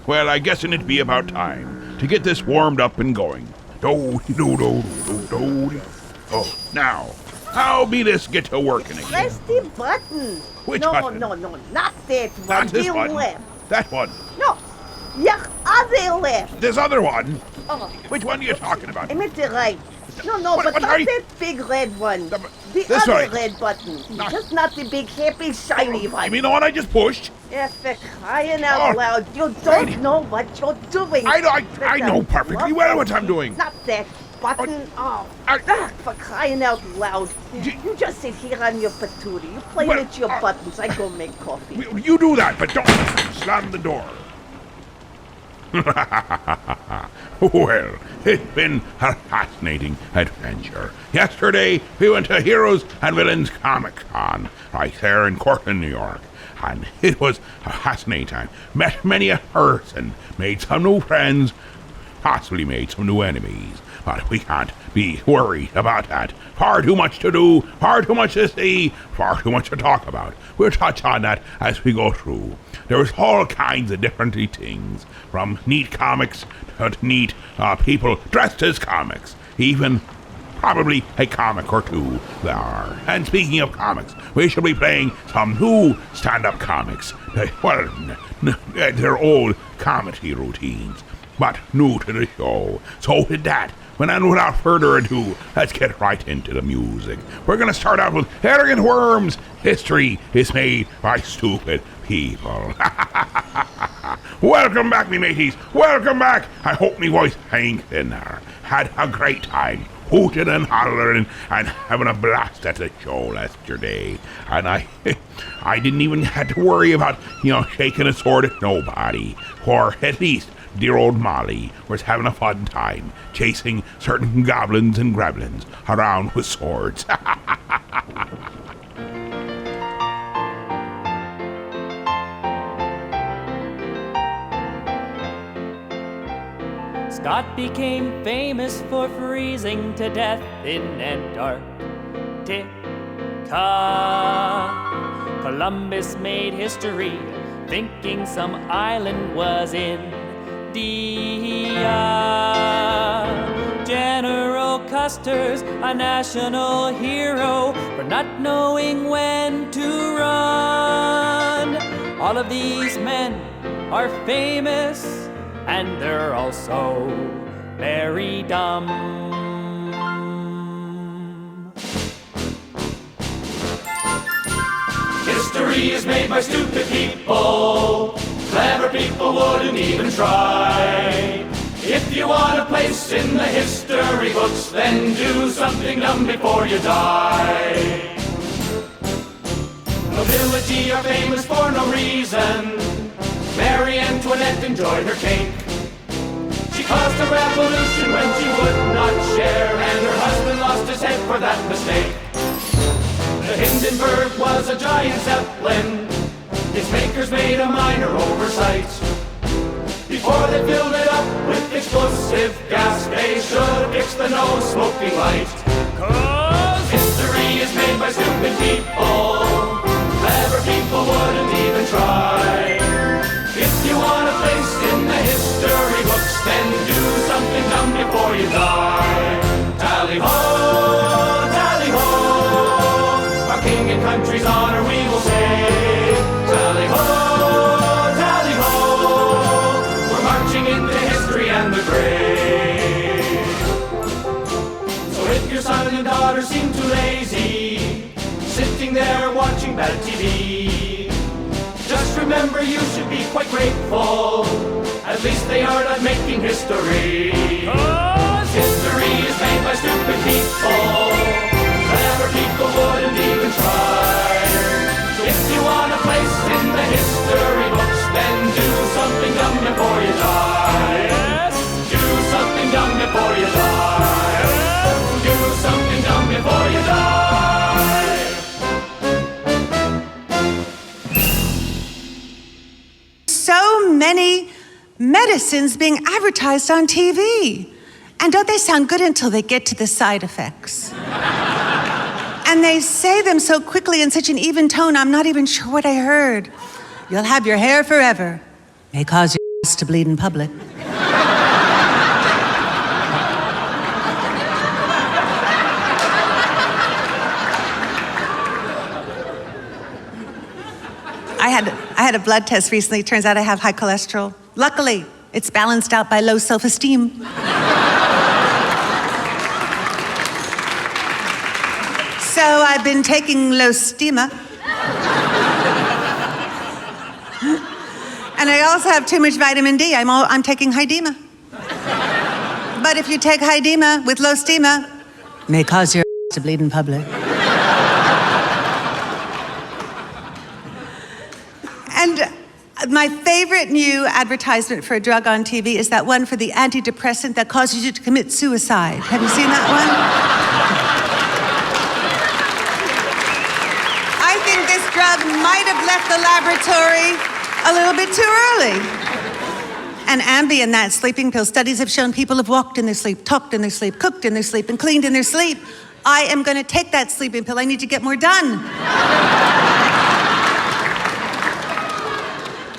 Well, I guess it'd be about time to get this warmed up and going. Do-do-do-do-do-do. Oh, now, how be this get to working again? Press the button. Which no, button? No, not that one. Not this the button. left. That one. No, your other left. This other one. Oh, Which one are you talking about? I meant the right. No, What but are not you- that big red one. The- The this other way. red button. Not- Just not the big, happy, shiny one. You mean the one I just pushed? Yeah, for crying out Oh, loud. You don't righty. know what you're doing. I know perfectly well what I'm doing. Not that button. For crying out loud. You just sit here on your patootie. You play Well, with your buttons. I go make coffee. You do that, but don't slam the door. Well, it's been a fascinating adventure. Yesterday, we went to Heroes and Villains Comic-Con, right there in Cortland, New York. And it was a fascinating time. Met many a person, made some new friends, possibly made some new enemies. But we can't be worried about that. Far too much to do, far too much to see, far too much to talk about. We'll touch on that as we go through. There was all kinds of different things, from neat comics to neat people dressed as comics. Even probably a comic or two there are. And speaking of comics, we shall be playing some new stand-up comics. They're old comedy routines, but new to the show. So with that, without further ado, let's get right into the music. We're going to start out with Arrogant Worms. History is made by stupid people. Welcome back, me mateys. Welcome back. I hope me voice hangs in there. Had a great time, hooting and hollering and having a blast at the show yesterday. And I didn't even have to worry about, shaking a sword at nobody. Or at least dear old Molly was having a fun time chasing certain goblins and gremlins around with swords. Scott became famous for freezing to death in Antarctica. Columbus made history, thinking some island was India. General Custer's a national hero for not knowing when to run. All of these men are famous, and they're also very dumb. History is made by stupid people. Clever people wouldn't even try. If you want a place in the history books, then do something dumb before you die. Nobility are famous for no reason. Marie Antoinette enjoyed her cake. She caused a revolution when she would not share, and her husband lost his head for that mistake. The Hindenburg was a giant zeppelin. Its makers made a minor oversight. Before they filled it up with explosive gas, they should have fixed the no-smoking light. 'Cause history is made by stupid people. Clever people wouldn't even try. If you want a place in the history books, then do something dumb before you die. Tally-ho, tally-ho, our king and country's honor we will say. Tally-ho, tally-ho, we're marching into history and the grave. So if your son and daughter seem too lazy, sitting there watching bad TV, just remember you should be quite grateful. At least they are not making history. 'Cause history is made by stupid people. Clever people wouldn't even try. So if you want a place in the history books, then do something dumb before you die. Yes. Do something dumb before you die. Yes. Do something dumb before you die. So many medicines being advertised on TV. And don't they sound good until they get to the side effects? And they say them so quickly in such an even tone, I'm not even sure what I heard. You'll have your hair forever. May cause your ass to bleed in public. I had a blood test recently. It turns out I have high cholesterol. Luckily, it's balanced out by low self-esteem. So I've been taking Lostima. And I also have too much vitamin D. I'm taking Hydema. But if you take Hydema with Lostima, may cause your to bleed in public. And my favorite new advertisement for a drug on TV is that one for the antidepressant that causes you to commit suicide. Have you seen that one? I think this drug might have left the laboratory a little bit too early. And Ambien, that sleeping pill, studies have shown people have walked in their sleep, talked in their sleep, cooked in their sleep, and cleaned in their sleep. I am going to take that sleeping pill. I need to get more done.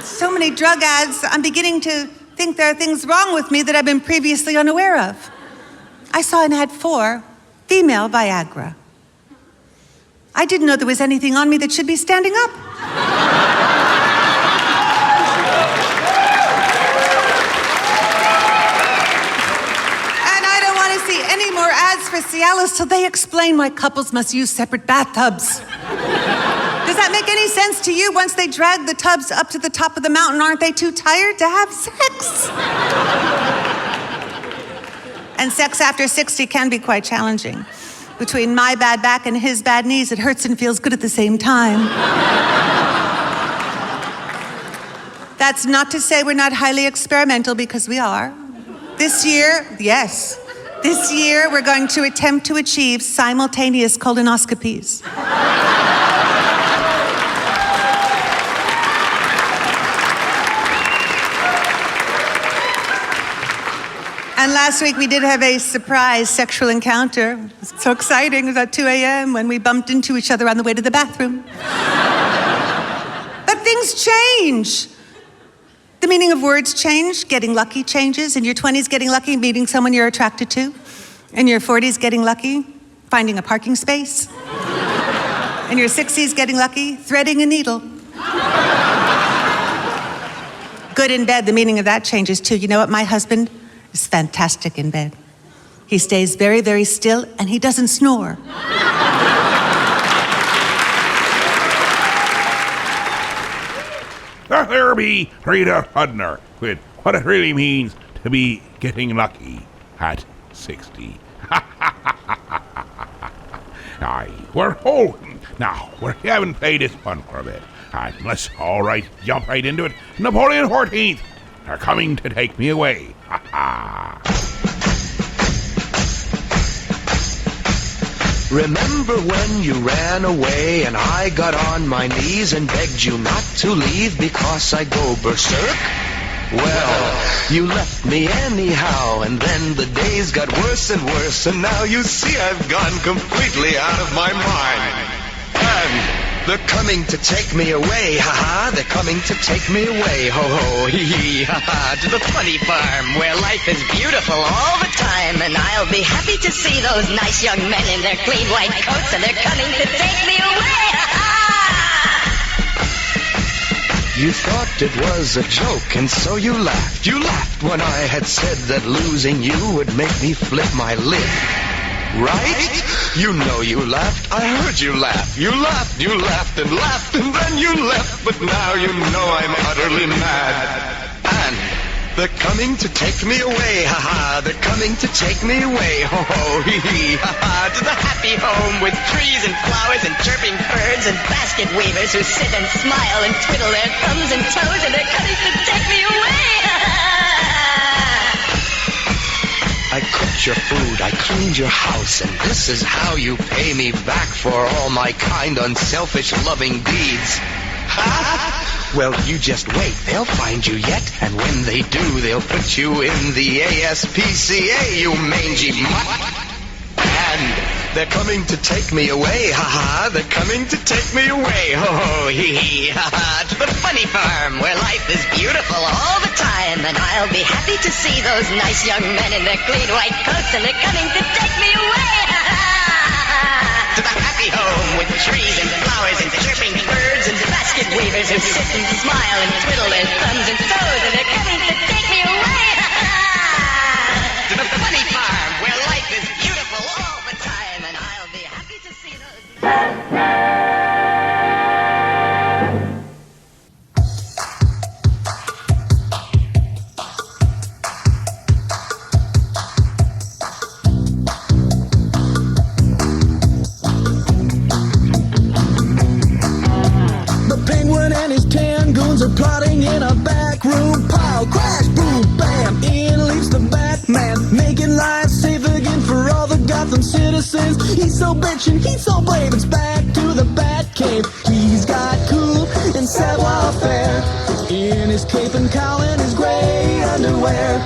So many drug ads, I'm beginning to think there are things wrong with me that I've been previously unaware of. I saw an ad for female Viagra. I didn't know there was anything on me that should be standing up. And I don't want to see any more ads for Cialis till they explain why couples must use separate bathtubs. Does that make any sense to you? Once they drag the tubs up to the top of the mountain, aren't they too tired to have sex? And sex after 60 can be quite challenging. Between my bad back and his bad knees, it hurts and feels good at the same time. That's not to say we're not highly experimental, because we are. This year, we're going to attempt to achieve simultaneous colonoscopies. And last week we did have a surprise sexual encounter. It was so exciting. It was at 2 a.m. when we bumped into each other on the way to the bathroom. But things change. The meaning of words change. Getting lucky changes. In your 20s, getting lucky, meeting someone you're attracted to. In your 40s, getting lucky, finding a parking space. In your 60s, getting lucky, threading a needle. Good in bed, the meaning of that changes too. You know what? My husband is fantastic in bed. He stays very, very still, and he doesn't snore. There be Rita Hudner with what it really means to be getting lucky at 60. Aye, we're holding. Now, we haven't played this one for a bit. And let's all right, jump right into it. Napoleon 14th, they're coming to take me away. Ha ha. Remember when you ran away and I got on my knees and begged you not to leave because I go berserk? Well, you left me anyhow, and then the days got worse and worse, and now you see I've gone completely out of my mind. And they're coming to take me away, ha-ha, they're coming to take me away, ho-ho, hee-hee, ha-ha, to the funny farm where life is beautiful all the time, and I'll be happy to see those nice young men in their clean white coats, and they're coming to take me away, ha-ha! You thought it was a joke, and so you laughed. You laughed when I had said that losing you would make me flip my lid. Right? You know you laughed. I heard you laugh. You laughed and laughed, and then you left. But now you know I'm utterly mad. And they're coming to take me away, ha-ha. They're coming to take me away, ho-ho, hee-hee, ha-ha. To the happy home with trees and flowers and chirping birds and basket weavers who sit and smile and twiddle their thumbs and toes, and they're coming to take me away, ha-ha. I cooked your food, I cleaned your house, and this is how you pay me back for all my kind, unselfish, loving deeds. Ha? Well, you just wait, they'll find you yet, and when they do, they'll put you in the ASPCA, you mangy mutt. And They're coming to take me away, ha-ha. They're coming to take me away, ho-ho, hee-hee, ha-ha. To the funny farm where life is beautiful all the time. And I'll be happy to see those nice young men in their clean white coats. And they're coming to take me away, ha-ha. To the happy home with trees and flowers and chirping birds and basket weavers who sit and smile and twiddle their thumbs and toes. And they're coming to take me away, ha-ha. To the funny farm where life is beautiful all the time. And I'll be happy to see those... Are plotting in a back room. Pile, crash, boom, bam. In leaps the Batman, making life safe again for all the Gotham citizens. He's so bitchin', he's so brave. It's back to the Batcave. He's got cool and savoir-faire in his cape and cowl and his gray underwear.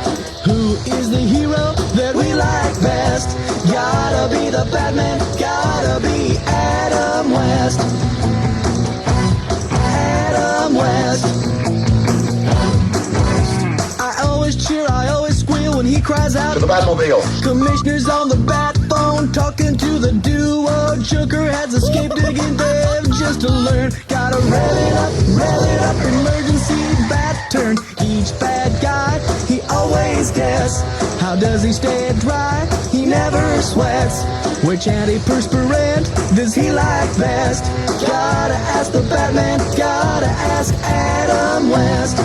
Who is the hero that we like best? Gotta be the Batman, gotta be Adam West. West. I always cheer, I always squeal when he cries out to the Batmobile. Commissioner's on the bat phone talking to the duo. Joker has escaped again, Dave, just to learn. Gotta rev it up, emergency bat turn. Each bad guy, he always guess. How does he stay dry? He never sweats. Which antiperspirant does he like best? Gotta ask the Batman, gotta ask Adam West.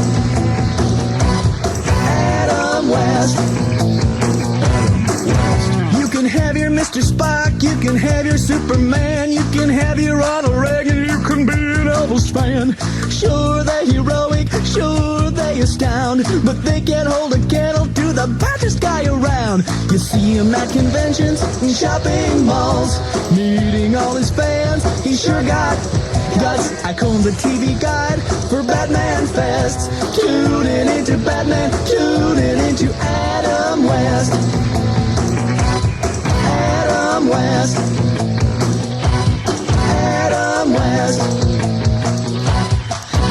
Adam West. You can have your Mr. Spock, you can have your Superman, you can have your Ronald Reagan, you can be an Elvis fan. Sure, they're heroic, sure they astound, but they can't hold a candle to the baddest guy around. You see him at conventions and shopping malls, meeting all his fans, he sure got guts. I comb the TV guide for Batman Fests, tuning into Batman, tuning into Adam West. Adam West. Adam West.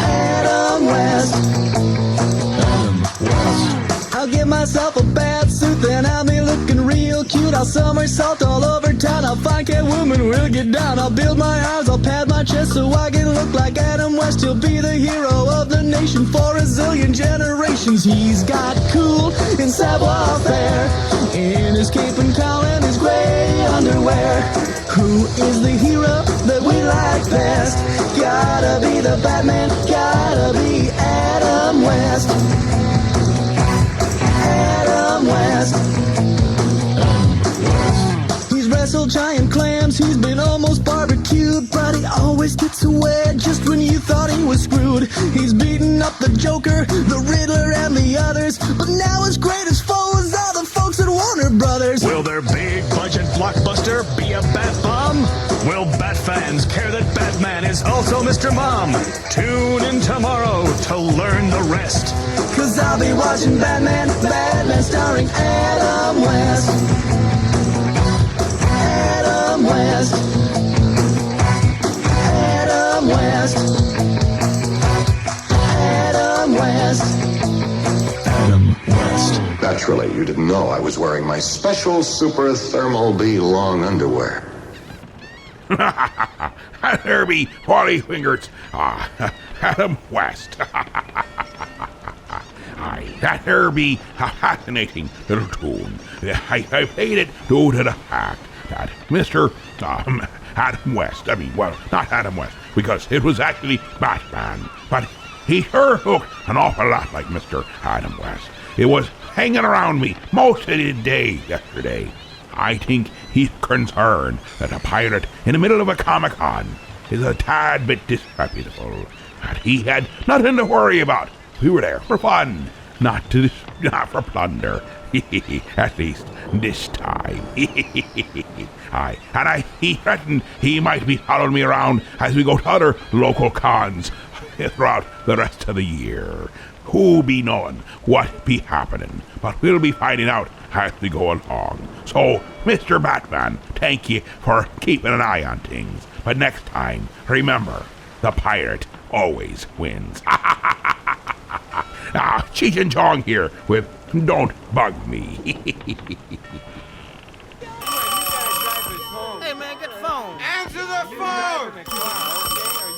Adam West. Adam West. I'll get myself a bat suit, then I'll be looking real cute. I'll somersault all over town, I'll find Catwoman, we'll get down. I'll build my arms, I'll pad my chest so I can look like Adam West. He'll be the hero of the nation for a zillion generations. He's got cool and savoir-faire in his cape and cowl and his gray underwear. Who is the hero that we like best? Gotta be the Batman, gotta be Adam West. Adam West. He's wrestled giant clams, he's been almost barbecued, but he always gets away just when you thought he was screwed. He's beaten up the Joker, the Riddler, and the others, but now his greatest foes are the folks at Warner Brothers. Will their big budget blockbuster be a bat bomb? Will Bat fans care that Batman is also Mr. Mom? Tune in tomorrow to learn the rest. 'Cause I'll be watching Batman, Batman starring Adam West. Adam West. Adam West. Adam West. Adam West. Naturally, you didn't know I was wearing my special super thermal B long underwear. There be Wally Fingers. Adam West. Aye, that there be a fascinating little tune. I played it due to the fact that Mr. Adam West, well, not Adam West, because it was actually Batman, but he sure looked an awful lot like Mr. Adam West. It was hanging around me most of the day yesterday. I think he's concerned that a pirate in the middle of a Comic-Con is a tad bit disreputable, and he had nothing to worry about. We were there for fun, not for plunder. At least this time. Aye, and he threatened he might be following me around as we go to other local cons. throughout the rest of the year. Who be knowing what be happening, but we'll be finding out as we go along. So, Mr. Batman, thank you for keeping an eye on things. But next time, remember, the pirate always wins. Cheech and Chong here with Don't Bug Me. Hey man, get the phone. Answer the phone!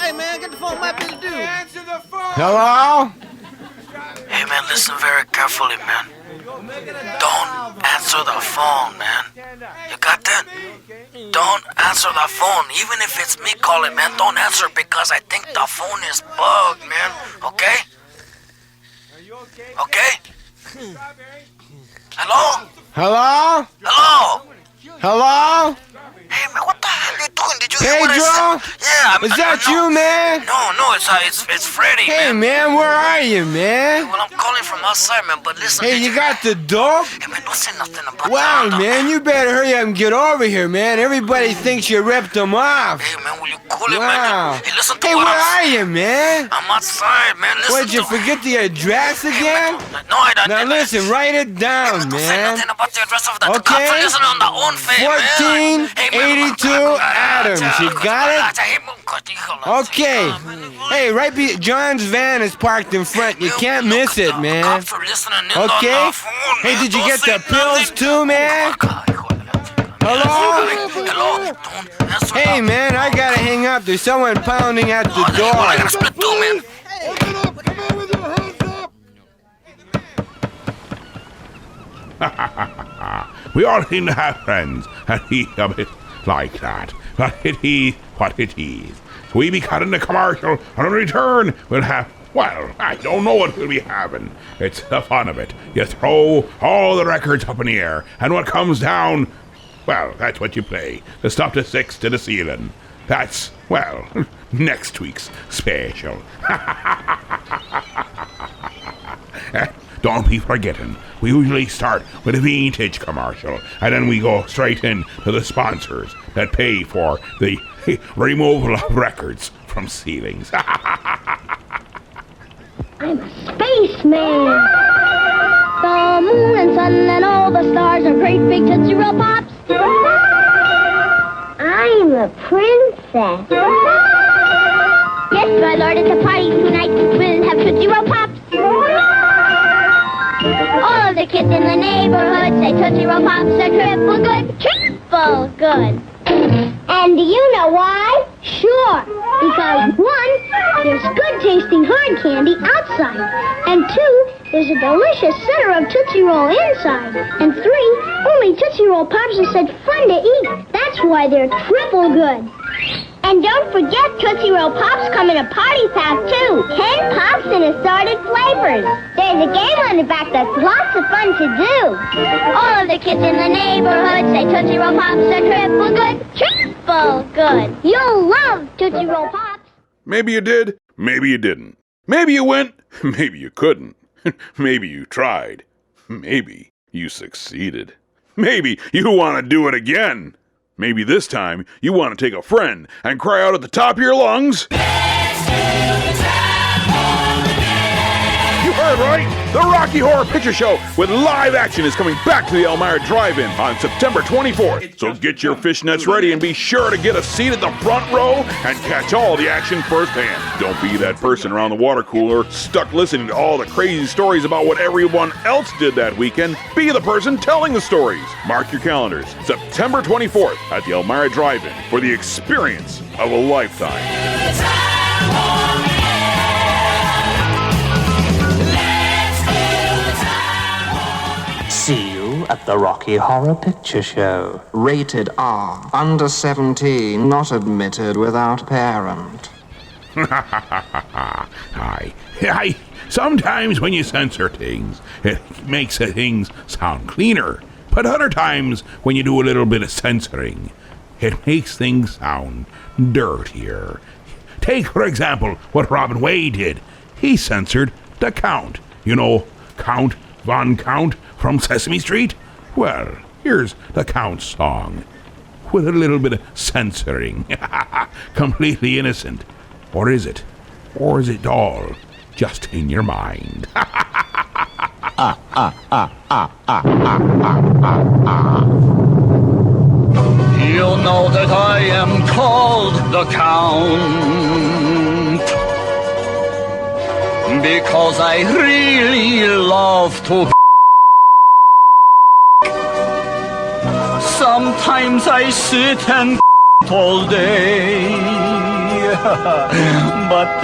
Hey man, get the phone. My busy dude. Answer the phone! Hello? Hey man, listen very carefully, man. Don't answer the phone, man. You got that? Don't answer the phone, even if it's me calling, man. Don't answer because I think the phone is bugged, man. Okay? Okay? Hello? Hello? Hello? Hello? Hey man, what the hell are you doing? Did you hear Pedro? what I said? Yeah, Is that you, man? No, it's Freddy, Hey man, where are you, man? Well, I'm calling from outside, man, but listen. Hey, you got the dope? Hey man, don't say nothing about Wow, that. man, you better hurry up and get over here, man. Everybody thinks you ripped them off. Hey man, will you cool it, Wow. man? Hey, listen to Hey, what where I'm are you, man? I'm outside, man. Listen What, did you to forget the address again? No, I don't. Now listen, write it down, Don't say man. nothing about the address of that. Okay. The cops are listening on their own phone, man. 1482 Adams. You got it? Okay. Hey, John's van is parked in front. You can't miss it, man. Okay? Hey, did you get the pills too, man? Hello? Hello? Don't answer. Hey, man, I gotta hang up. There's someone pounding at the door. I gotta split too, man. Open up! Come in with your hands up! We all seem to have friends, and he's a bit like that. But it is what it is. So we be cutting the commercial, and in return, we'll have, well, I don't know what we'll be having. It's the fun of it. You throw all the records up in the air, and what comes down, well, that's what you play. The stuff to 6 to the ceiling. That's, well, next week's special. Don't be forgetting, we usually start with a vintage commercial, and then we go straight in to the sponsors that pay for the removal of records from ceilings. I'm a spaceman. The moon and sun and all the stars are great big Tootsie Roll Pops. I'm a princess. Yes, my lord, it's a party tonight. We'll have Tootsie Roll Pops. All of the kids in the neighborhood say Tootsie Roll Pops are triple good. Triple good. And do you know why? Sure. Because 1, there's good tasting hard candy outside. And 2, there's a delicious center of Tootsie Roll inside. And 3, only Tootsie Roll Pops are such fun to eat. That's why they're triple good. And don't forget, Tootsie Roll Pops come in a party pack, too. 10 pops in assorted flavors. There's a game on the back that's lots of fun to do. All of the kids in the neighborhood say Tootsie Roll Pops are triple good. Triple good. You'll love Tootsie Roll Pops. Maybe you did, maybe you didn't. Maybe you went, maybe you couldn't. Maybe you tried. Maybe you succeeded. Maybe you want to do it again. Maybe this time you want to take a friend and cry out at the top of your lungs. You heard right. The Rocky Horror Picture Show with live action is coming back to the Elmira Drive-In on September 24th. So get your fishnets ready and be sure to get a seat at the front row and catch all the action firsthand. Don't be that person around the water cooler stuck listening to all the crazy stories about what everyone else did that weekend. Be the person telling the stories. Mark your calendars. September 24th at the Elmira Drive-In for the experience of a lifetime. See you at the Rocky Horror Picture Show. Rated R. Under 17. Not admitted without parent. Hi. Sometimes when you censor things, it makes the things sound cleaner. But other times, when you do a little bit of censoring, it makes things sound dirtier. Take, for example, what Robin Wade did. He censored the Count. You know, Count Von Count from Sesame Street? Well, here's the Count song, with a little bit of censoring. Completely innocent. Or is it? Or is it all just in your mind? You know that I am called the Count because I really love to. Sometimes I sit and all day, but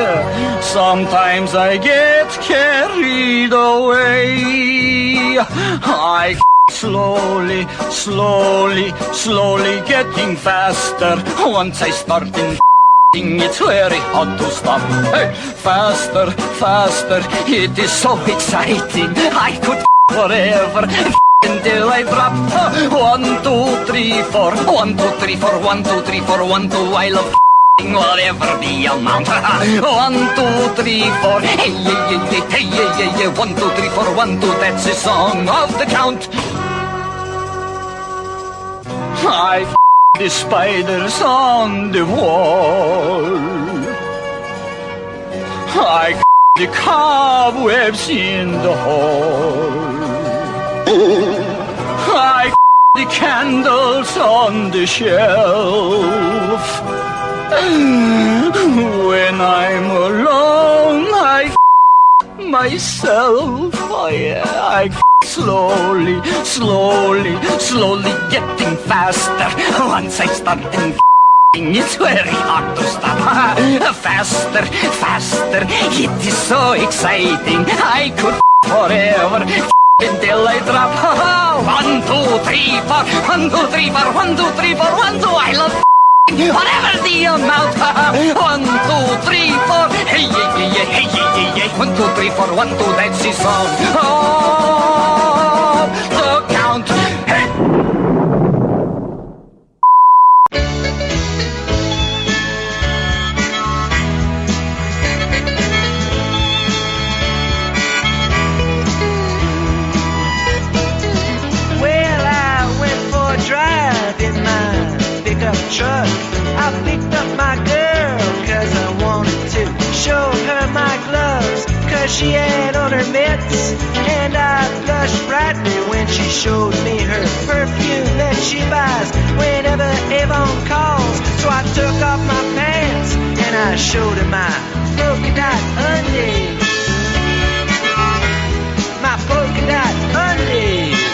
sometimes I get carried away. I slowly, slowly, slowly getting faster. Once I start in it's very hard to stop. Hey, faster, faster, it is so exciting. I could forever until I drop. 1, 2, 3, 4. 1, 2, 3, 4. 1, 2, 3, 4. 1, 2. I love whatever the amount. 1, 2, 3, 4. Hey, yeah, yeah, yeah, hey, yeah, yeah, yeah. 1, 2, 3, 4. 1, 2. That's the song of the Count. I the spiders on the wall. I the cobwebs in the hall. I the candles on the shelf. When I'm alone, I myself. I slowly, slowly, slowly getting faster. Once I start it's very hard to stop. Faster, faster, it is so exciting. I could forever until I drop. 1, 2, 3, 4. 1, 2, 3, 4. 1, 2, 3, 4. 1, 2. I love whatever the amount. 1, 2, 3, 4. Hey, yeah, yeah, yeah, hey, yeah, yeah, yeah. 1, 2, 3, 4. 1, 2. That's the song. Oh, the Count. Hey. Truck. I picked up my girl cause I wanted to show her my gloves cause she had on her mitts, and I blushed brightly when she showed me her perfume that she buys whenever Avon calls. So I took off my pants and I showed her my polka dot undies. My polka dot undies.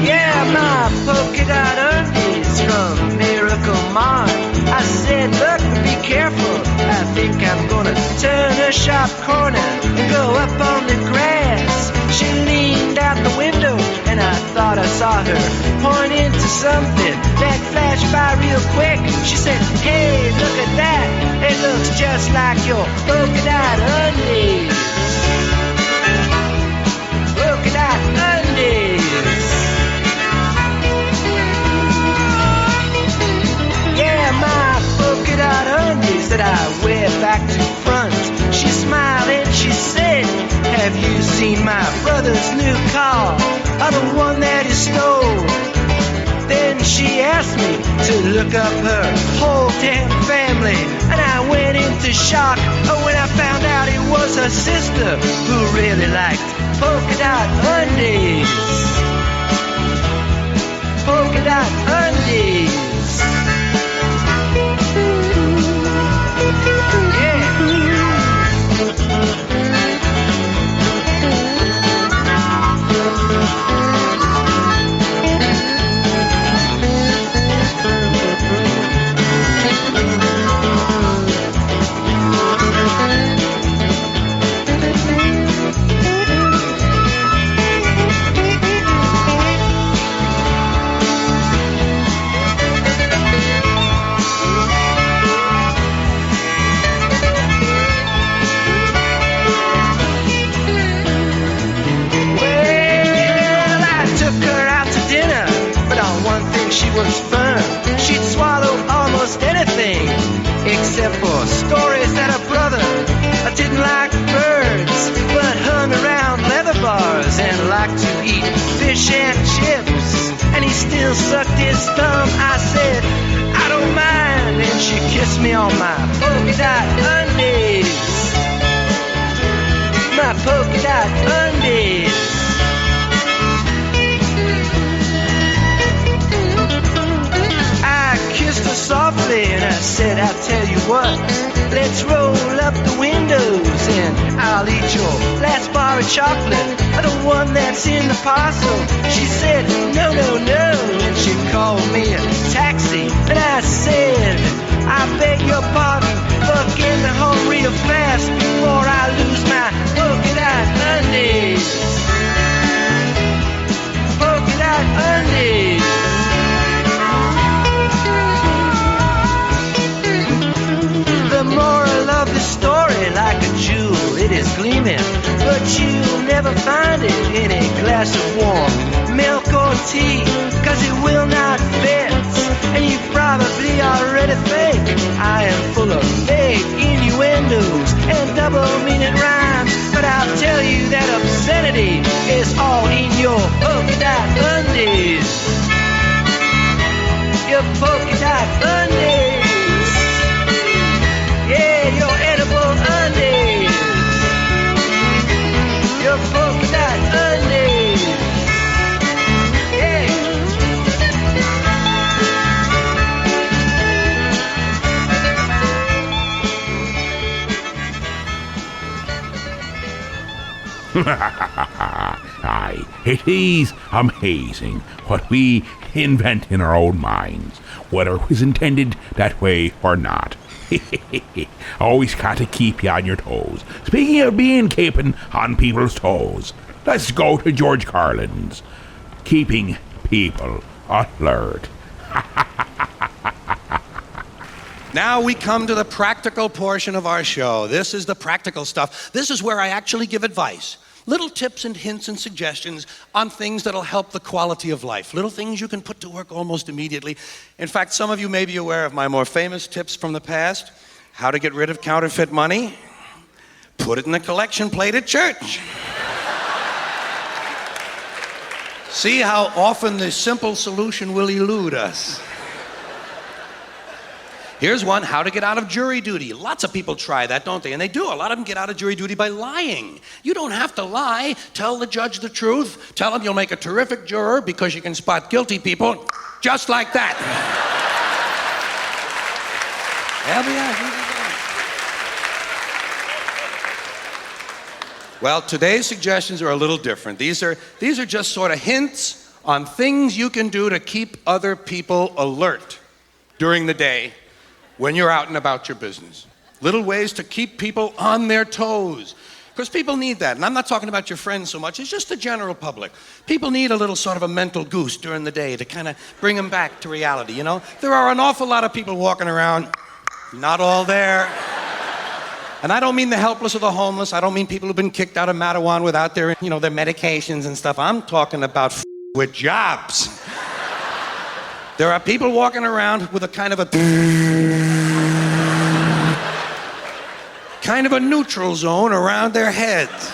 Yeah, my polka dot undies from Miracle Mart. I said, look, be careful. I think I'm gonna turn a sharp corner and go up on the grass. She leaned out the window and I thought I saw her pointing to something that flashed by real quick. She said, hey, look at that. It looks just like your polka dot undies. Polka dot undies. My polka dot undies that I wear back to front. She smiled and she said, have you seen my brother's new car, or the one that he stole? Then she asked me to look up her whole damn family, and I went into shock when I found out it was her sister who really liked polka dot undies. Polka dot undies. Was firm. She'd swallow almost anything except for stories that her brother didn't like birds but hung around leather bars and liked to eat fish and chips. And and he still sucked his thumb. I said, I don't mind, and she kissed me on my polka dot undies. My polka dot undies. I kissed her softly and I said, I'll tell you what, let's roll up the windows and I'll eat your last bar of chocolate, the one that's in the parcel. She said, no, no, no, and she called me a taxi. And I said, I beg your pardon for getting home real fast before I lose my polka dot undies. Polka dot undies. The moral of the story, like a jewel, it is gleaming, but you'll never find it in a glass of warm milk or tea, 'cause it will not fit. And you probably already think I am full of vague innuendos and double-meaning rhymes, but I'll tell you that obscenity is all in your polka dot undies. Your polka dot undies. Yeah, your edible undies. Your polka dot undies. Yeah. Aye, it is amazing what we invent in our own minds, whether it was intended that way or not. Always got to keep you on your toes. Speaking of keeping on people's toes, let's go to George Carlin's Keeping People Alert. Now we come to the practical portion of our show. This is the practical stuff. This is where I actually give advice. Little tips and hints and suggestions on things that'll help the quality of life. Little things you can put to work almost immediately. In fact, some of you may be aware of my more famous tips from the past. How to get rid of counterfeit money. Put it in the collection plate at church. See how often the simple solution will elude us. Here's one, how to get out of jury duty. Lots of people try that, don't they? And they do. A lot of them get out of jury duty by lying. You don't have to lie. Tell the judge the truth. Tell him you'll make a terrific juror because you can spot guilty people just like that. Well, today's suggestions are a little different. These are just sort of hints on things you can do to keep other people alert during the day when you're out and about your business. Little ways to keep people on their toes. Because people need that. And I'm not talking about your friends so much, it's just the general public. People need a little sort of a mental goose during the day to kind of bring them back to reality, you know? There are an awful lot of people walking around, not all there. And I don't mean the helpless or the homeless. I don't mean people who've been kicked out of Mattawan without their, their medications and stuff. I'm talking about with jobs. There are people walking around with a kind of a neutral zone around their heads.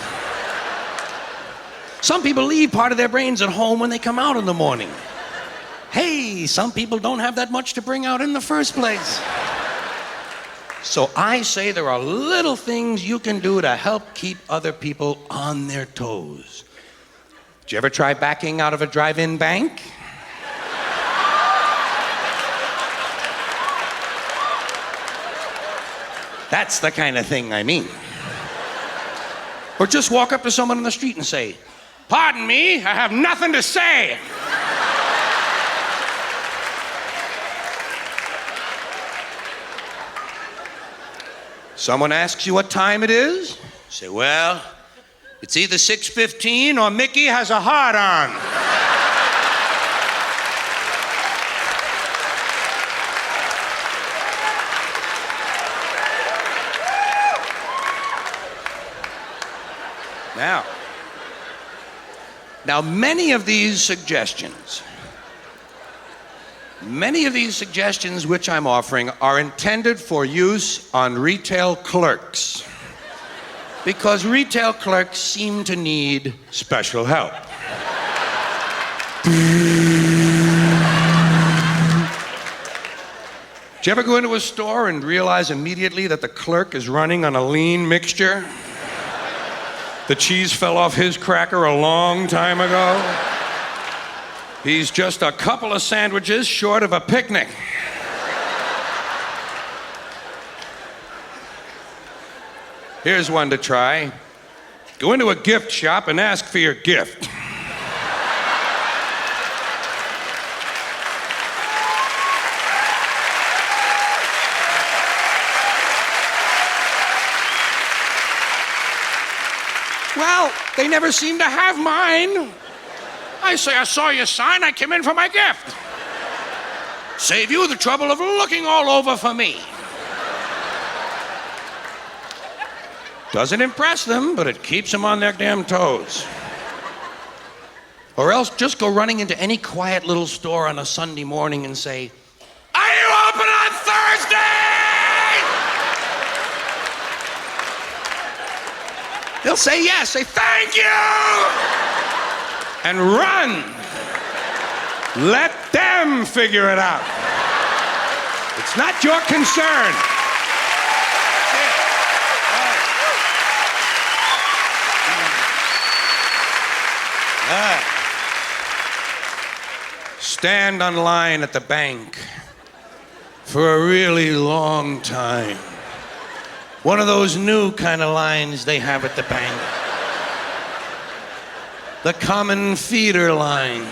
Some people leave part of their brains at home when they come out in the morning. Hey, some people don't have that much to bring out in the first place. So I say there are little things you can do to help keep other people on their toes. Did you ever try backing out of a drive-in bank? That's the kind of thing I mean. Or just walk up to someone on the street and say, "Pardon me, I have nothing to say." Someone asks you what time it is. You say, "Well, it's either 6:15 or Mickey has a heart on." Now, many of these suggestions which I'm offering are intended for use on retail clerks, because retail clerks seem to need special help. you ever go into a store and realize immediately that the clerk is running on a lean mixture? The cheese fell off his cracker a long time ago. He's just a couple of sandwiches short of a picnic. Here's one to try. Go into a gift shop and ask for your gift. Well, they never seem to have mine. I say, I saw your sign, I came in for my gift. Save you the trouble of looking all over for me. Doesn't impress them, but it keeps them on their damn toes. Or else just go running into any quiet little store on a Sunday morning and say, "Are you open on Thursday?" They'll say yes, say thank you, and run. Let them figure it out. It's not your concern. Stand on line at the bank for a really long time. One of those new kind of lines they have at the bank. The common feeder line.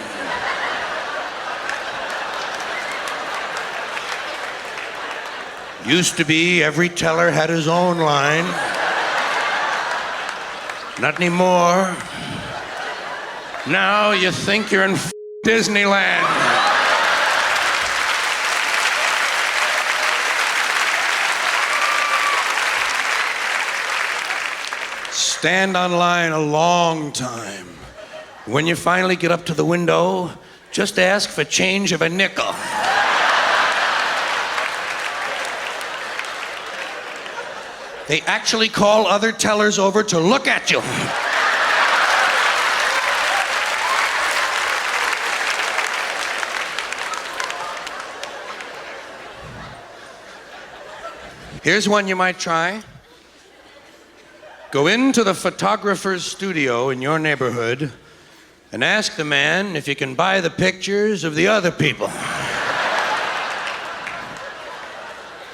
Used to be every teller had his own line. Not anymore. Now you think you're in Disneyland. Stand on line a long time. When you finally get up to the window, just ask for change of a nickel. They actually call other tellers over to look at you. Here's one you might try. Go into the photographer's studio in your neighborhood and ask the man if you can buy the pictures of the other people.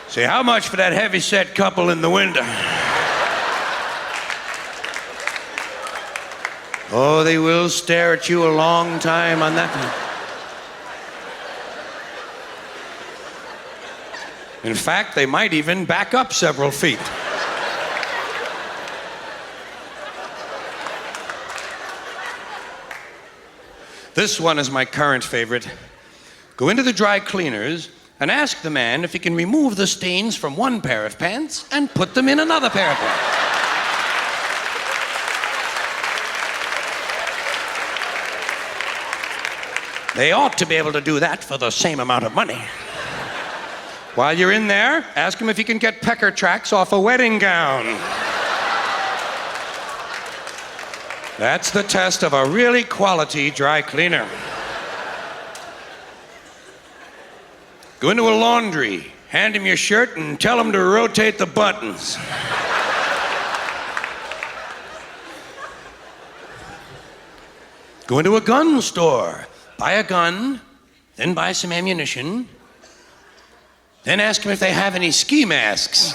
Say, how much for that heavy-set couple in the window? Oh, they will stare at you a long time on that one. In fact, they might even back up several feet. This one is my current favorite. Go into the dry cleaners and ask the man if he can remove the stains from one pair of pants and put them in another pair of pants. They ought to be able to do that for the same amount of money. While you're in there, ask him if he can get pecker tracks off a wedding gown. That's the test of a really quality dry cleaner. Go into a laundry, hand him your shirt, and tell him to rotate the buttons. Go into a gun store, buy a gun, then buy some ammunition, then ask him if they have any ski masks.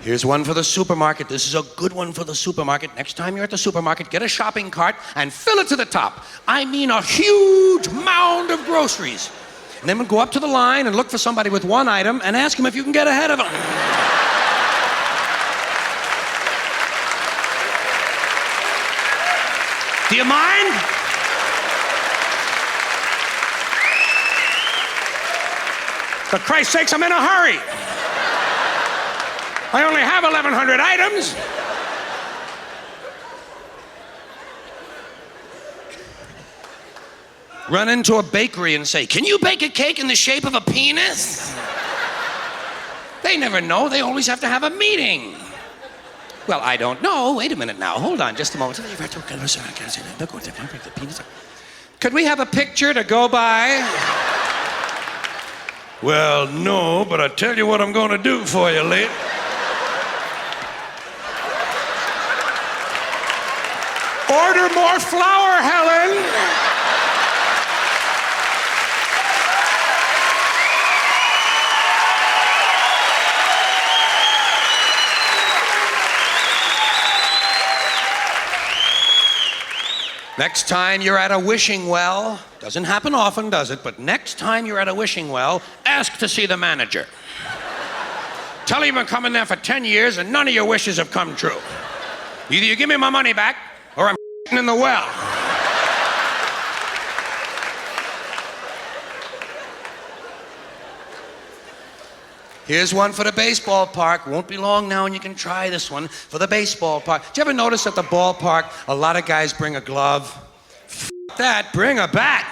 Here's one for the supermarket. This is a good one for the supermarket. Next time you're at the supermarket, get a shopping cart and fill it to the top. I mean a huge mound of groceries. And then go up to the line and look for somebody with one item and ask him if you can get ahead of them. Do you mind? For Christ's sakes, I'm in a hurry. I only have 1,100 items. Run into a bakery and say, "Can you bake a cake in the shape of a penis?" They never know. They always have to have a meeting. Well, I don't know. Wait a minute now. Hold on just a moment. Could we have a picture to go by? Well, no, but I'll tell you what I'm going to do for you, lady. Order more flour, Helen. Next time you're at a wishing well, doesn't happen often, does it? But next time you're at a wishing well, ask to see the manager. Tell him you've been coming there for 10 years and none of your wishes have come true. Either you give me my money back or I'm in the well. Here's one for the baseball park. Won't be long now and you can try this one for the baseball park. Did you ever notice at the ballpark, a lot of guys bring a glove? F that, bring a bat.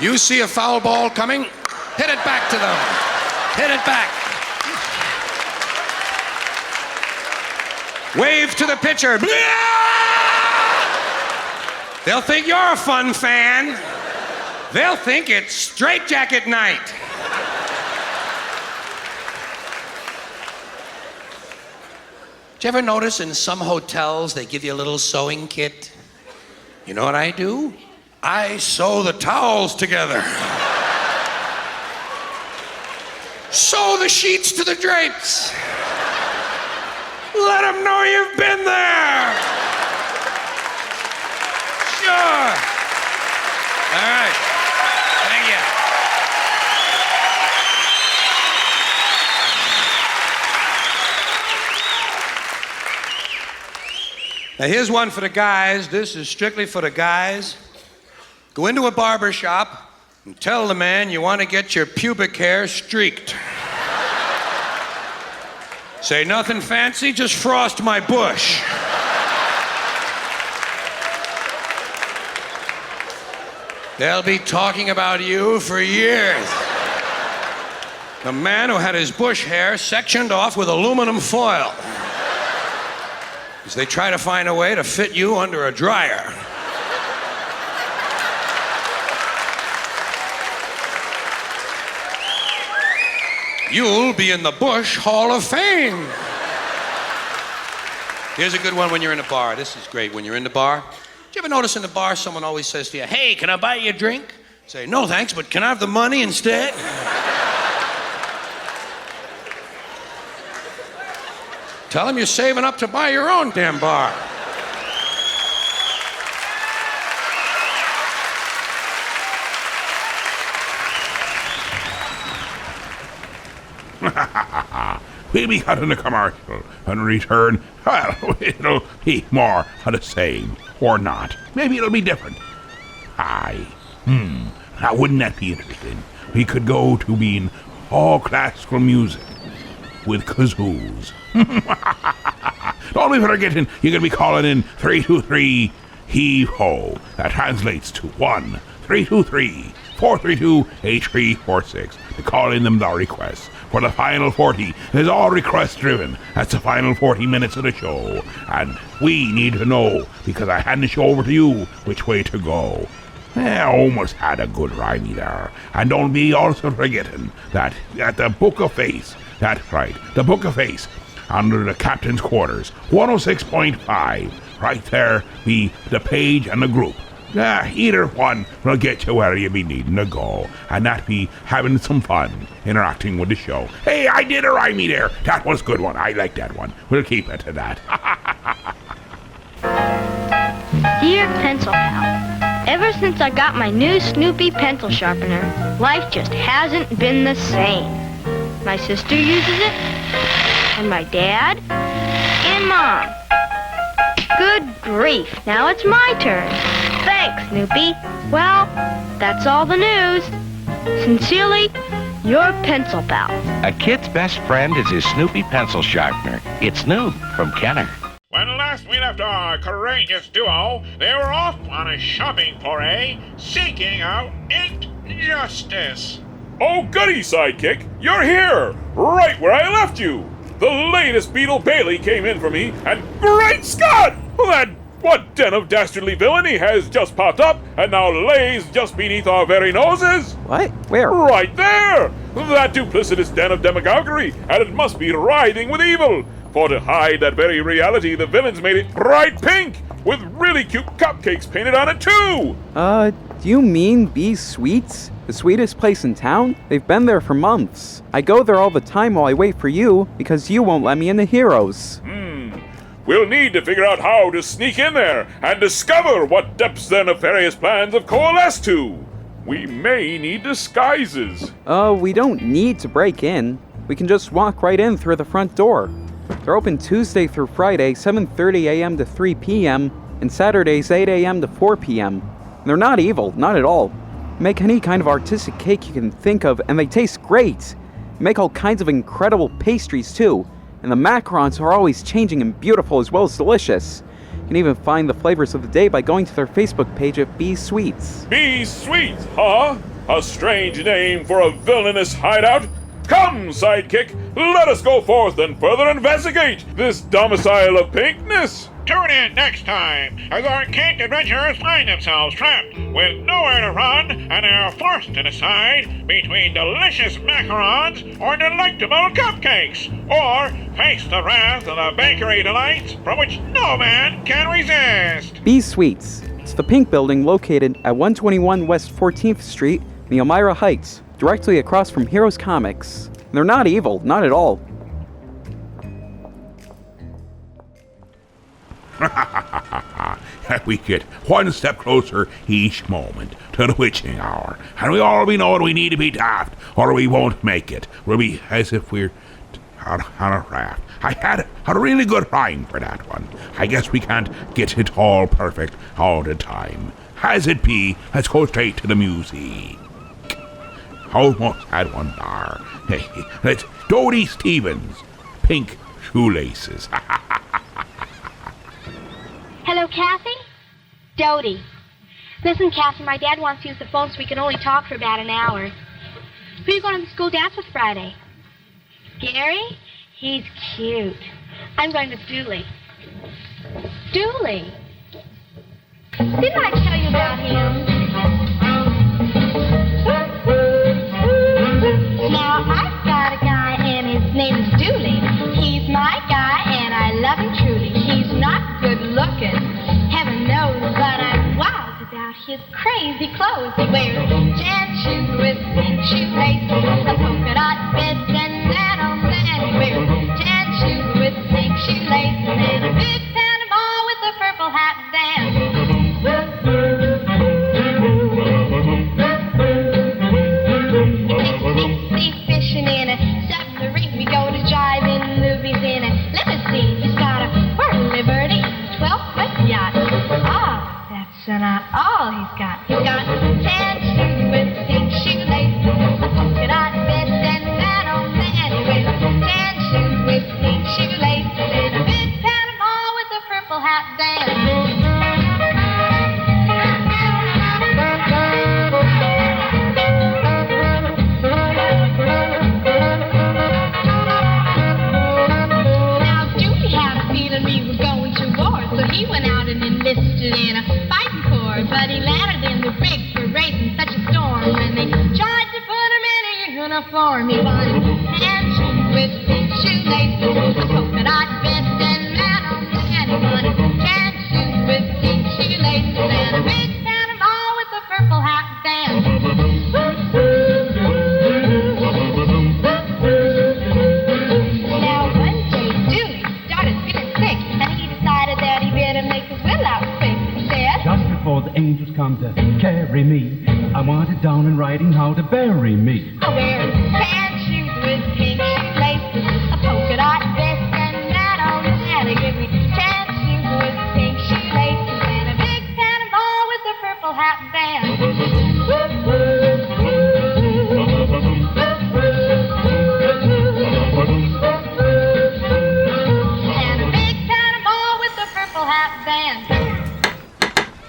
You see a foul ball coming? Hit it back to them. Hit it back. Wave to the pitcher. They'll think you're a fun fan. They'll think it's straitjacket night. Did you ever notice in some hotels they give you a little sewing kit? You know what I do? I sew the towels together. Sew the sheets to the drapes. Let them know you've been there. Sure. All right. Thank you. Now here's one for the guys. This is strictly for the guys. Go into a barber shop and tell the man you want to get your pubic hair streaked. Say nothing fancy, just frost my bush. They'll be talking about you for years. The man who had his bush hair sectioned off with aluminum foil. As they try to find a way to fit you under a dryer. You'll be in the Bush Hall of Fame. Here's a good one when you're in a bar. This is great. When you're in the bar, do you ever notice in the bar someone always says to you, hey, can I buy you a drink? Say, no thanks, but can I have the money instead? Tell them you're saving up to buy your own damn bar. We'll be cutting a commercial and return. Well, it'll be more of the same, or not. Maybe it'll be different. Aye. Now, wouldn't that be interesting? We could go to being all classical music with kazoos. Don't be forgetting you're going to be calling in 323 heave-ho. That translates to 1-323-432-8346 to call in them the requests. For the final 40 is all request driven. That's the final 40 minutes of the show. And we need to know, because I hand the show over to you, which way to go. I almost had a good rhymey there. And don't be also forgetting that at the Book of Face, that's right, the Book of Face, under the captain's quarters, 106.5, right there be the page and the group. Either one will get you where you be needing to go, and that be having some fun interacting with the show. Hey, I did a rhymey there. That was a good one. I like that one. We'll keep it to that. Dear Pencil Pal, ever since I got my new Snoopy pencil sharpener, life just hasn't been the same. My sister uses it, and my dad, and Mom. Good grief, now it's my turn. Thanks, Snoopy. Well, that's all the news. Sincerely, your Pencil Pal. A kid's best friend is his Snoopy pencil sharpener. It's new from Kenner. When last we left our courageous duo, they were off on a shopping foray, seeking out injustice. Oh, goody, Sidekick! You're here! Right where I left you! The latest Beetle Bailey came in for me, and great Scott! What den of dastardly villainy has just popped up and now lays just beneath our very noses? What? Where? Right there! That duplicitous den of demagoguery, and it must be writhing with evil. For to hide that very reality, the villains made it bright pink, with really cute cupcakes painted on it too! Do you mean Bee's Sweets? The sweetest place in town? They've been there for months. I go there all the time while I wait for you, because you won't let me in the Heroes. We'll need to figure out how to sneak in there and discover what depths their nefarious plans have coalesced to. We may need disguises. We don't need to break in. We can just walk right in through the front door. They're open Tuesday through Friday, 7:30 a.m. to 3 p.m., and Saturdays, 8 a.m. to 4 p.m. They're not evil, not at all. Make any kind of artistic cake you can think of, and they taste great. Make all kinds of incredible pastries, too. And the macarons are always changing and beautiful as well as delicious. You can even find the flavors of the day by going to their Facebook page at Bee's Sweets. Bee's Sweets, huh? A strange name for a villainous hideout? Come, Sidekick, let us go forth and further investigate this domicile of pinkness. Tune in next time as our cake adventurers find themselves trapped with nowhere to run and are forced to decide between delicious macarons or delectable cupcakes, or face the wrath of the bakery delights from which no man can resist. Bee's Sweets. It's the pink building located at 121 West 14th Street in Elmira Heights, directly across from Heroes Comics. They're not evil, not at all. We get one step closer each moment to the witching hour, and we already know we need to be daft, or we won't make it. We'll be as if we're on a raft. I had a really good rhyme for that one. I guess we can't get it all perfect all the time. As it be, let's go straight to the music. Almost had one there. Hey, it's Dodie Stevens, Pink Shoelaces. Hello, Kathy? Dodie. Listen, Kathy, my dad wants to use the phone so we can only talk for about an hour. Who are you going to the school dance with Friday? Gary? He's cute. I'm going with Dooley. Dooley? Didn't I tell you about him? Now, I've got a guy, and his name is Dooley. He's my guy, and I love him truly. He's not good looking, heaven knows, but I'm wild about his crazy clothes. He wears tan shoes with pink shoelaces, a polka dot vest, and that on that. He wears tan shoes with pink shoelaces, and a big Panama with a purple hat band. Fishing in a submarine, we go to drive-in movies in a limousine. He's got a Port Liberty 12-foot yacht. Ah, that's not all he's got. He's got tan shoes with pink shoelaces, a polka dot vest, and that on that. He wears tan shoes with pink shoelaces, and a big Panama with a purple hat band. He went out and enlisted in a fighting corps, but he landed in the rig for raising such a storm. When they tried to put him in a uniform, he wanted tan shoes with pink shoelaces, a polka dot vest, and that on that. He wanted tan shoes with pink shoelaces, and a big Panama with a purple hat band. Now one day Dooley started feeling sick, and he decided that he better make his will out quick. He said, just before the angels come to carry me, I wanted down in writing how to bury me. I wear tan shoes with pink shoelaces, a polka dot vest, and that on that. They give me tan shoes with pink shoelaces, and a big Panama with a purple hat band.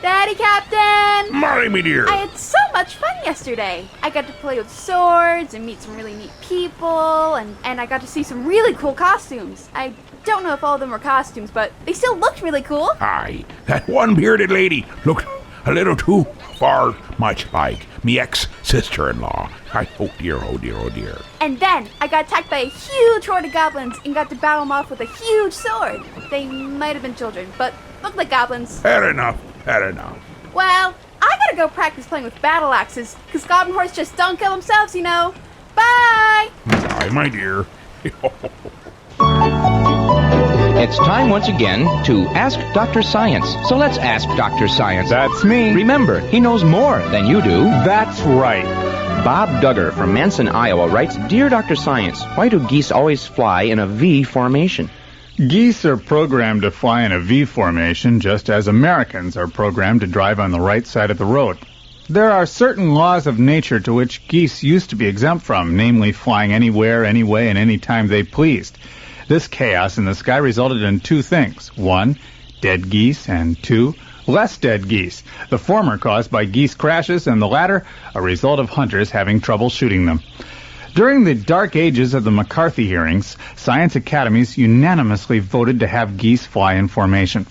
Daddy Captain! Molly, me dear. I had so much fun yesterday. I got to play with swords and meet some really neat people, and I got to see some really cool costumes. I don't know if all of them were costumes, but they still looked really cool. Aye, that one bearded lady looked a little too far much like me ex-sister-in-law. Oh dear, oh dear, oh dear. And then I got attacked by a huge horde of goblins and got to battle them off with a huge sword. They might have been children, but looked like goblins. Fair enough, fair enough. Well, I gotta go practice playing with battle axes, because goblin hordes just don't kill themselves, you know. Bye! Bye, my dear. It's time once again to Ask Dr. Science. So let's ask Dr. Science. That's me. Remember, he knows more than you do. That's right. Bob Duggar from Manson, Iowa writes, Dear Dr. Science, why do geese always fly in a V formation? Geese are programmed to fly in a V formation just as Americans are programmed to drive on the right side of the road. There are certain laws of nature to which geese used to be exempt from, namely flying anywhere, anyway, and any time they pleased. This chaos in the sky resulted in two things. One, dead geese, and two, less dead geese. The former caused by geese crashes, and the latter a result of hunters having trouble shooting them. During the dark ages of the McCarthy hearings, science academies unanimously voted to have geese fly in formation.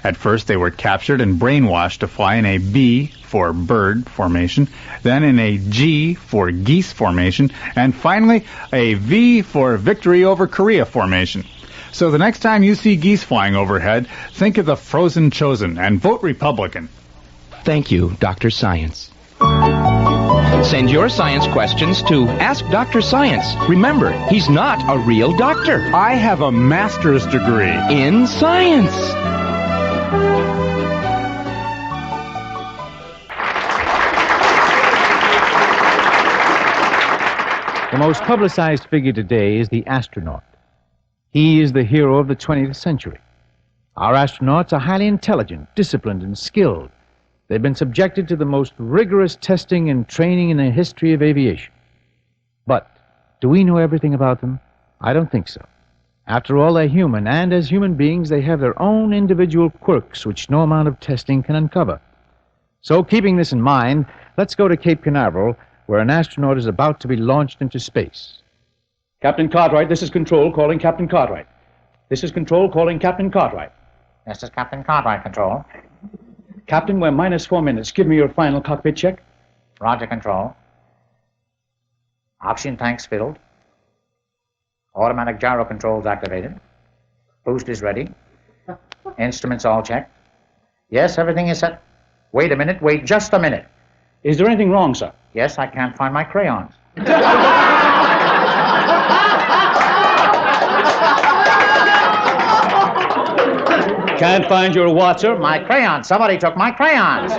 At first, they were captured and brainwashed to fly in a B for bird formation, then in a G for geese formation, and finally a V for victory over Korea formation. So the next time you see geese flying overhead, think of the frozen chosen and vote Republican. Thank you, Dr. Science. Send your science questions to Ask Dr. Science. Remember, he's not a real doctor. I have a master's degree in science. The most publicized figure today is the astronaut. He is the hero of the 20th century. Our astronauts are highly intelligent, disciplined, and skilled. They've been subjected to the most rigorous testing and training in the history of aviation. But do we know everything about them? I don't think so. After all, they're human, and as human beings, they have their own individual quirks which no amount of testing can uncover. So, keeping this in mind, let's go to Cape Canaveral, where an astronaut is about to be launched into space. Captain Cartwright, this is Control calling Captain Cartwright. This is Control calling Captain Cartwright. This is Captain Cartwright, Control. Captain, we're minus 4 minutes. Give me your final cockpit check. Roger, Control. Oxygen tanks filled. Automatic gyro controls activated. Boost is ready. Instruments all checked. Yes, everything is set. Wait a minute. Wait just a minute. Is there anything wrong, sir? Yes, I can't find my crayons. Can't find your what, sir? My crayons. Somebody took my crayons.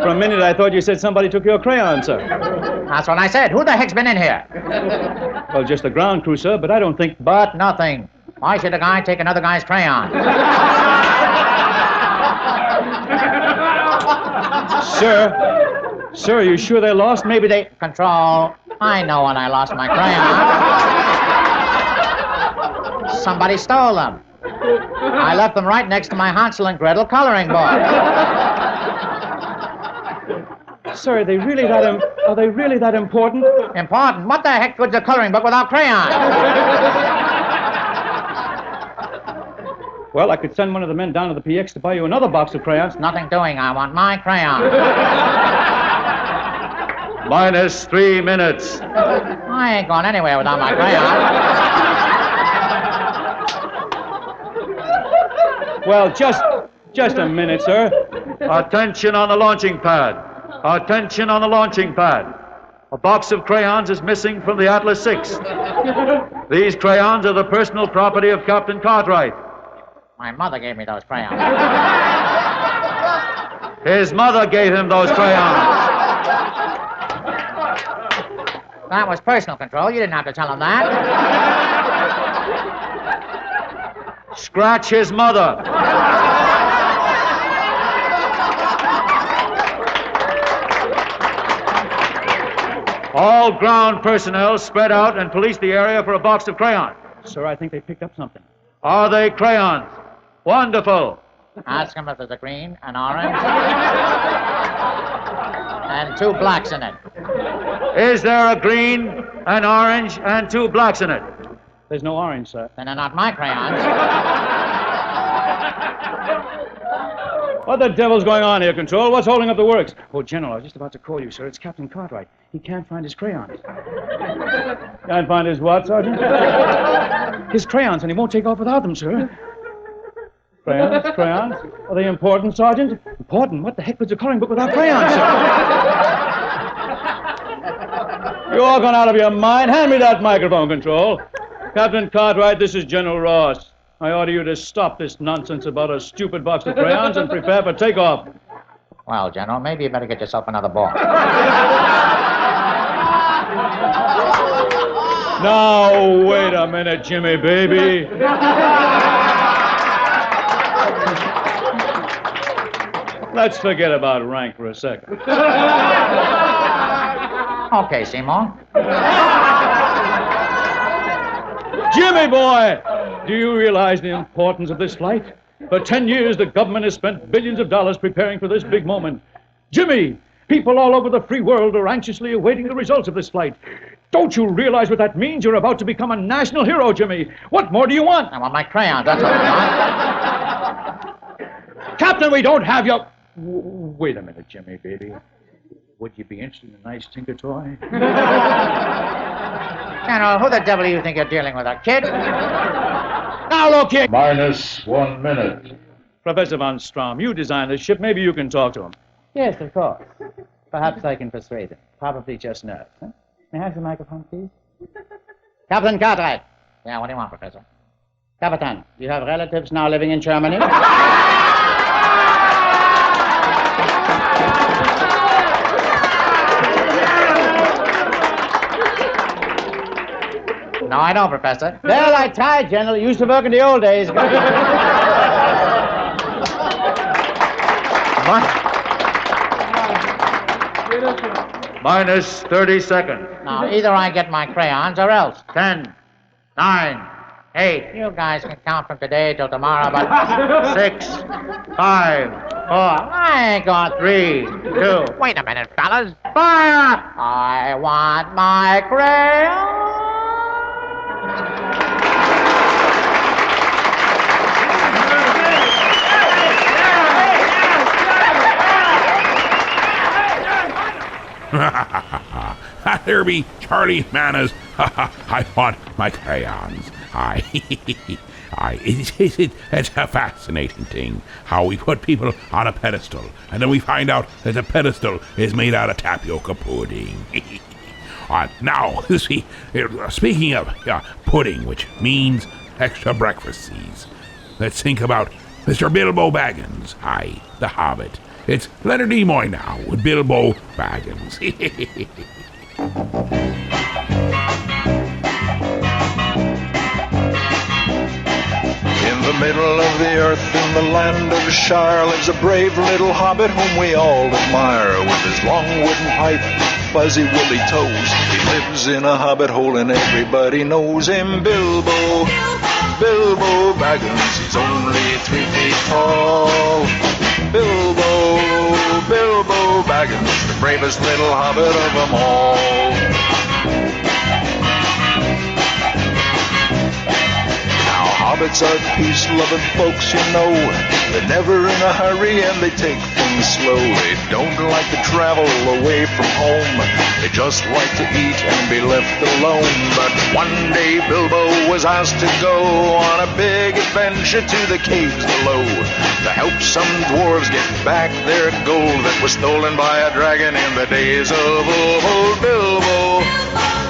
For a minute, I thought you said somebody took your crayons, sir. That's what I said. Who the heck's been in here? Well, just the ground crew, sir, but I don't think... But nothing. Why should a guy take another guy's crayon? Sir, are you sure they're lost? Maybe they... Control. I know when I lost my crayon. Somebody stole them. I left them right next to my Hansel and Gretel coloring book. Sir, are they really that important? Important? What the heck good's a coloring book without crayons? Well, I could send one of the men down to the PX to buy you another box of crayons. Nothing doing. I want my crayon. Minus 3 minutes. I ain't going anywhere without my crayon. Well, just a minute, sir. Attention on the launching pad. Attention on the launching pad. A box of crayons is missing from the Atlas 6. These crayons are the personal property of Captain Cartwright. My mother gave me those crayons. His mother gave him those crayons. That was personal control. You didn't have to tell him that. Scratch his mother. All ground personnel spread out and police the area for a box of crayons. Sir, I think they picked up something. Are they crayons? Wonderful. Ask him if there's a green, an orange, and 2 blacks in it. Is there a green, an orange, and 2 blacks in it? There's no orange, sir. Then they're not my crayons. What the devil's going on here, Control? What's holding up the works? Oh, General, I was just about to call you, sir. It's Captain Cartwright. He can't find his crayons. Can't find his what, Sergeant? His crayons, and he won't take off without them, sir. Crayons? Crayons? Are they important, Sergeant? Important? What the heck was a coloring book without crayons, sir? You all gone out of your mind? Hand me that microphone, Control. Captain Cartwright, this is General Ross. I order you to stop this nonsense about a stupid box of crayons and prepare for takeoff. Well, General, maybe you better get yourself another ball. Now, wait a minute, Jimmy, baby. Let's forget about rank for a second. Okay, Seymour. Jimmy, boy! Do you realize the importance of this flight? For 10 years, the government has spent billions of dollars preparing for this big moment. Jimmy, people all over the free world are anxiously awaiting the results of this flight. Don't you realize what that means? You're about to become a national hero, Jimmy. What more do you want? I want my crayons, that's what I want. Captain, we don't have your... Wait a minute, Jimmy, baby. Would you be interested in a nice Tinker toy? General, who the devil do you think you're dealing with, a kid? Now look here. Minus 1 minute. Professor Von Strom, you designed this ship. Maybe you can talk to him. Yes, of course. Perhaps I can persuade him. Probably just nerves. Huh? May I have the microphone, please? Captain Cartwright. Yeah, what do you want, Professor? Captain, do you have relatives now living in Germany? No, I don't, Professor. Well, I tried, General. It used to work in the old days. Minus 30 seconds. Now, either I get my crayons or else. 10, 9, 8. You guys can count from today till tomorrow, but 6, 5, 4. I ain't got 3, 2. Wait a minute, fellas. Fire! I want my crayons. There be Charlie Manners. I want my crayons. It's a fascinating thing how we put people on a pedestal, and then we find out that the pedestal is made out of tapioca pudding. Now, see, speaking of pudding, which means extra breakfasties, let's think about Mr. Bilbo Baggins, the Hobbit. It's Leonard Nimoy now with Bilbo Baggins. In the middle of the earth, in the land of Shire, lives a brave little hobbit whom we all admire. With his long wooden pipe, fuzzy woolly toes, he lives in a hobbit hole and everybody knows him. Bilbo Baggins, he's only 3 feet tall. Bilbo Baggins, the bravest little hobbit of them all. Now, hobbits are peace-loving folks, you know. They're never in a hurry and they take things slow. They don't like to travel away from home. They just like to eat and be left alone. But one day Bilbo was asked to go on a big adventure to the caves below to help some dwarves get back their gold that was stolen by a dragon in the days of old.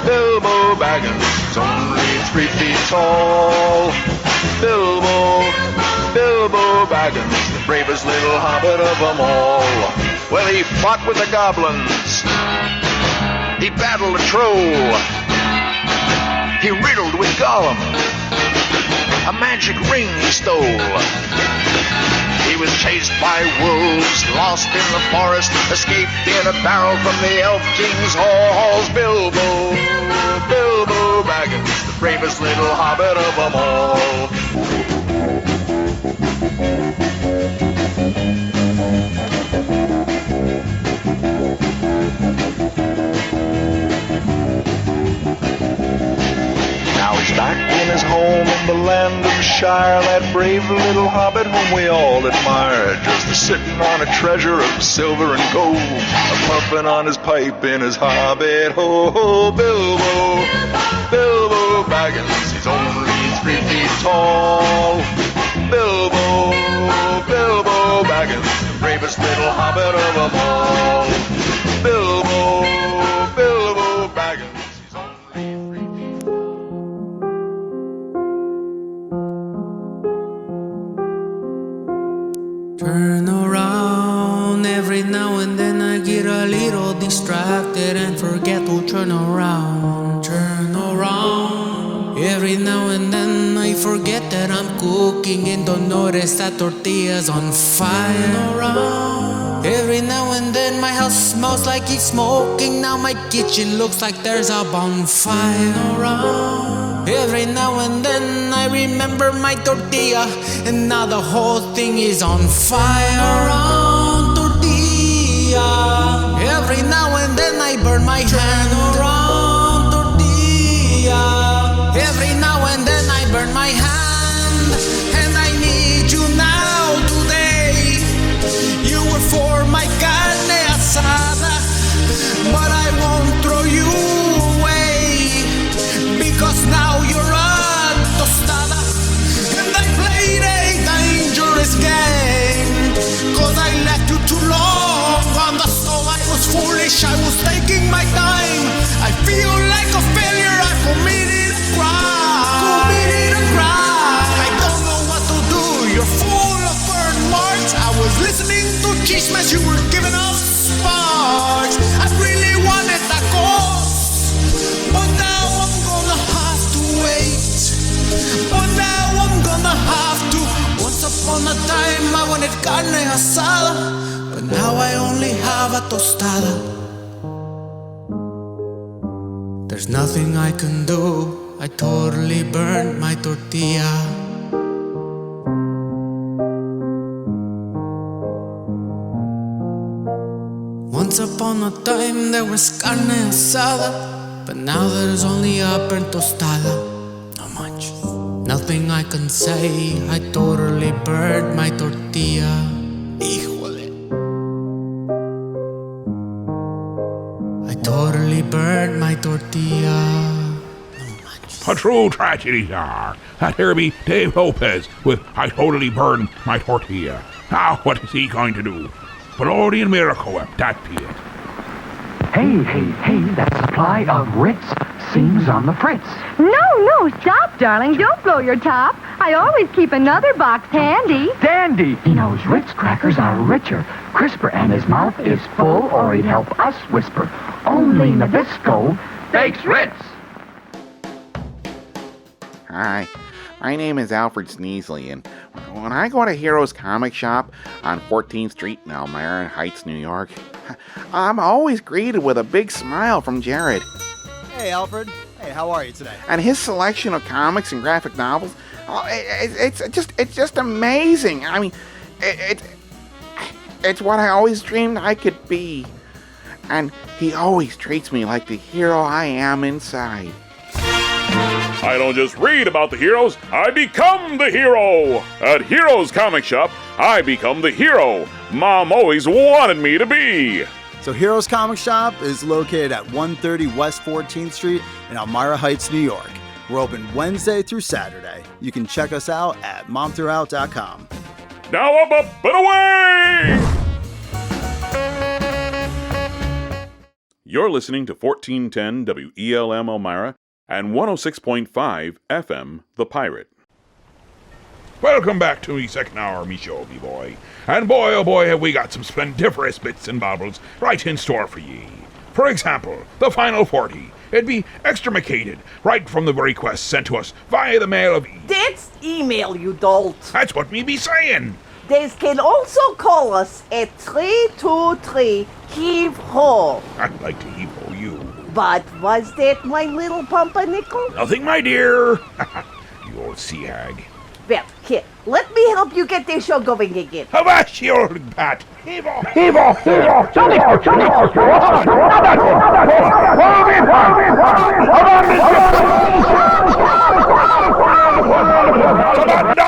Bilbo Baggins, only 3 feet tall. Bilbo Baggins, the bravest little hobbit of them all. Well, he fought with the goblins. He battled a troll. He riddled with Gollum. A magic ring he stole. He was chased by wolves, lost in the forest, escaped in a barrel from the Elf King's halls. Bilbo Baggins, the bravest little hobbit of them all. brave little hobbit whom we all admire, just sitting on a treasure of silver and gold, puffing on his pipe in his hobbit hole. Bilbo, Bilbo Baggins, he's only 3 feet tall. Bilbo, Bilbo Baggins, the bravest little hobbit of them all. Bilbo, Bilbo Baggins. Turn around, every now and then I get a little distracted and forget to turn around. Turn around, every now and then I forget that I'm cooking and don't notice that tortilla's on fire. Turn around, every now and then my house smells like it's smoking. Now my kitchen looks like there's a bonfire. Turn around, every now and then I remember my tortilla, and now the whole thing is on fire. Around tortilla, every now and then I burn my hand. Around tortilla, every now and then I burn my hand. And I need you now today. You were for my carne asada, but I won't throw you away, because now you're a tostada. And I played a dangerous game, cause I left you too long on the stove. I was foolish, I was taking my time. I feel like a failure, I committed a crime. I don't know what to do, you're full of burn marks. I was listening to chismes, you were giving off sparks. I really wanted tacos, but now I'm gonna have to wait. But now I'm gonna have to. Once upon a time I wanted carne asada, but now I only have a tostada. There's nothing I can do, I totally burned my tortilla. Once upon a time there was carne asada, but now there's only a burnt tostada. Not much. Nothing I can say, I totally burned my tortilla. Híjole. I totally burned my tortilla. A true tragedy are. That here be Dave Lopez with I Totally Burned My Tortilla. Now what is he going to do? Bloody and Miracle Whip, that be it. Hey, that supply of Ritz seems on the fritz. No, stop, darling. Don't blow your top. I always keep another box handy. Dandy! He knows Ritz crackers are richer, crisper, and his mouth is full, or he'd help us whisper. Only Nabisco bakes Ritz. Hi, my name is Alfred Sneasley, and when I go to Heroes Comic Shop on 14th Street in Elmira Heights, New York, I'm always greeted with a big smile from Jared. Hey, Alfred. Hey, how are you today? And his selection of comics and graphic novels, it's just amazing. I mean, it's what I always dreamed I could be. And he always treats me like the hero I am inside. I don't just read about the heroes, I become the hero! At Heroes Comic Shop, I become the hero Mom always wanted me to be! So Heroes Comic Shop is located at 130 West 14th Street in Elmira Heights, New York. We're open Wednesday through Saturday. You can check us out at momthroughout.com. Now up and away! You're listening to 1410 WELM Elmira and 106.5 FM The Pirate. Welcome back to the second hour of me show, me boy. And boy, oh boy, have we got some splendiferous bits and baubles right in store for ye. For example, the Final 40. It'd be extremicated right from the request sent to us via the mail of... That's email, you dolt. That's what me be saying. They can also call us at 323 Heave-Ho. I'd like to heave-ho you. But was that my little pumpernickel? Nothing, my dear. You old sea hag. Well, here, let me help you get this show going again. Avast, you old bat. Heave-ho! Heave-ho! Johnny!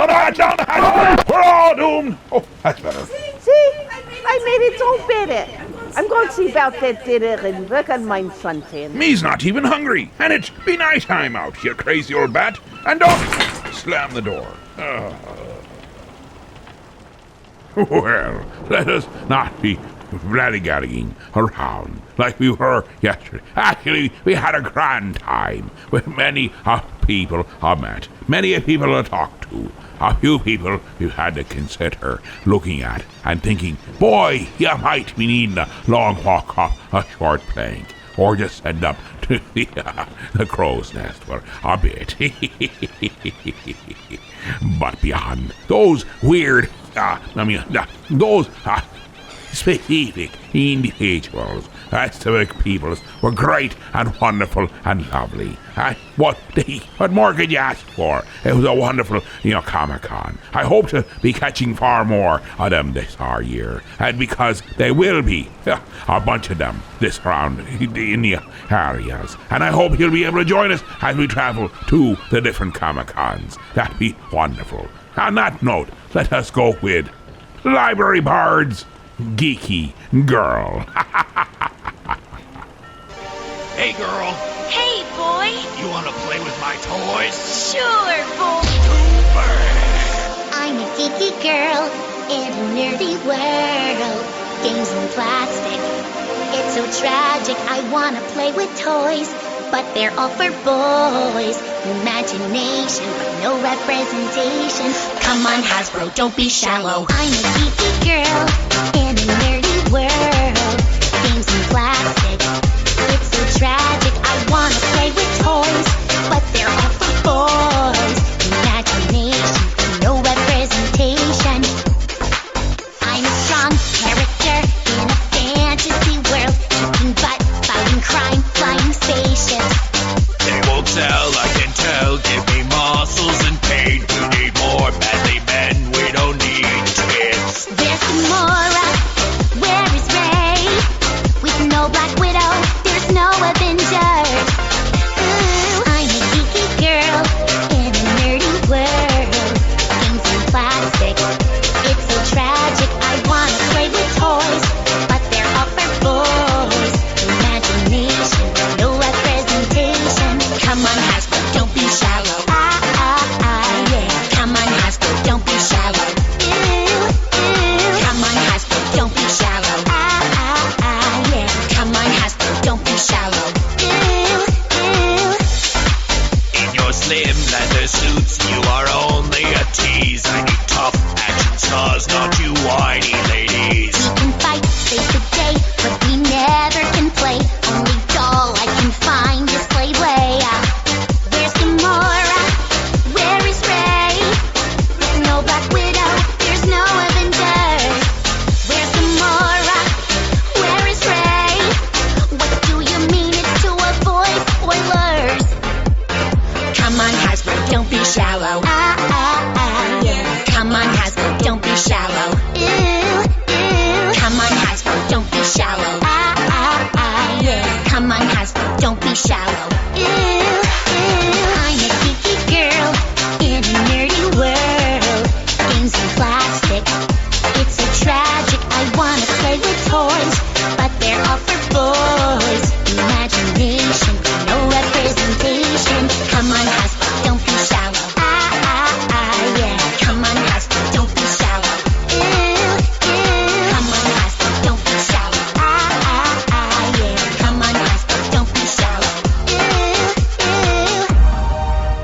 down the hatch! We're all doomed! Oh, that's better. See? I made it all better. I'm going to see about that dinner and work on my suntan. Me's not even hungry, and it's be night time out, you crazy old bat. And don't slam the door. Well, let us not be rally-gallying around like we were yesterday. Actually, we had a grand time with many people I met, many people I talked to, a few people you had to consider looking at and thinking, boy, you might be needing a long walk off a short plank, or just send up to the crow's nest for a bit. But beyond those weird, those specific individuals, specific peoples were great and wonderful and lovely. What more could you ask for? It was a wonderful, Comic-Con. I hope to be catching far more of them this year, and because they will be a bunch of them this round in the areas. And I hope you'll be able to join us as we travel to the different Comic-Cons. That'd be wonderful. On that note, let us go with Library Bard's Geeky Girl. Hey, girl. Hey, boy. You want to play with my toys? Sure, boy. I'm a geeky girl in a nerdy world. Games and plastic. It's so tragic. I want to play with toys, but they're all for boys. Imagination, but no representation. Come on, Hasbro, don't be shallow. I'm a geeky girl in a nerdy world. Games and plastic. It's so tragic. I want to play with toys, but they're all for boys. Imagination, but no representation. I'm a strong character in a fantasy world. Kicking butt, fighting crime, flying spaceships. They won't tell, I can tell. Give me muscles and pain. We need more manly men. We don't need kids. There's Gamora. Where is Rey? With no Black Widow, there's no Avengers. Ooh, I'm a geeky girl in a nerdy world. Games and plastic. It's so tragic. I wanna play with toys, but they're all for boys. Imagination, no representation. Come on, Hasbro, don't be shallow. Yeah. Come on, Hasbro, don't be shallow. Come on, Hasbro, don't be shallow. Yeah. Come on, Hasbro, don't be shallow. In your slim leather suits, you are only a tease. I need tough action stars, not you whiny ladies. We can fight, save the day, but we never can play. Only doll I can find is Playboy. Where's Gamora? Where is Rey? There's no Black Widow, there's no Avengers. Where's Gamora? Where is Rey? What do you mean it's to avoid spoilers? Come on, Hasbro, don't be shallow. Yeah. Come on, Hasbro, don't be shallow. Come on, Hasbro, don't be shallow. Yeah. Come on, Hasbro, don't be shallow. I'm a geeky girl in a nerdy world. Games and plastic. It's so tragic. I wanna play with toys, but they're all for boys. Imagination, no representation. Come on, Hasbro, don't be shallow. Yeah. Come on, Hasbro, don't be shallow. Come on, Hasbro, don't be shallow. Yeah. Come on, Hasbro, don't be shallow.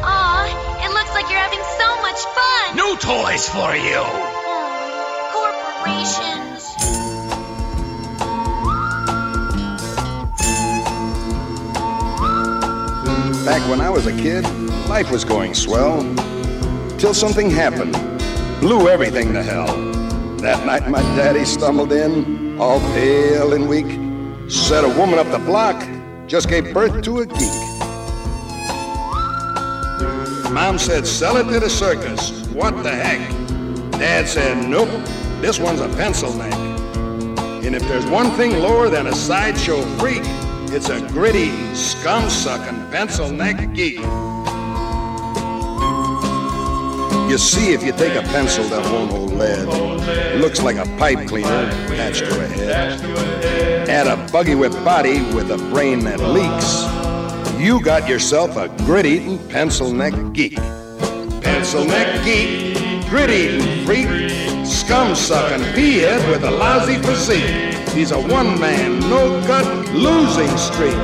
Aw, it looks like you're having so much fun. New toys for you. Corporations. Back when I was a kid, life was going swell. Till something happened. Blew everything to hell. That night my daddy stumbled in, all pale and weak. Said a woman up the block just gave birth to a geek. Mom said, sell it to the circus. What the heck? Dad said, nope, this one's a pencil neck. And if there's one thing lower than a sideshow freak, it's a gritty, scum-sucking pencil neck geek. You see, if you take a pencil that won't hold lead, it looks like a pipe cleaner attached to a head. Add a buggy whip body with a brain that leaks. You got yourself a grit-eating pencil neck geek. Pencil neck geek, grit-eating freak, scum-sucking pea-head with a lousy physique. He's a one-man, no-gut losing streak.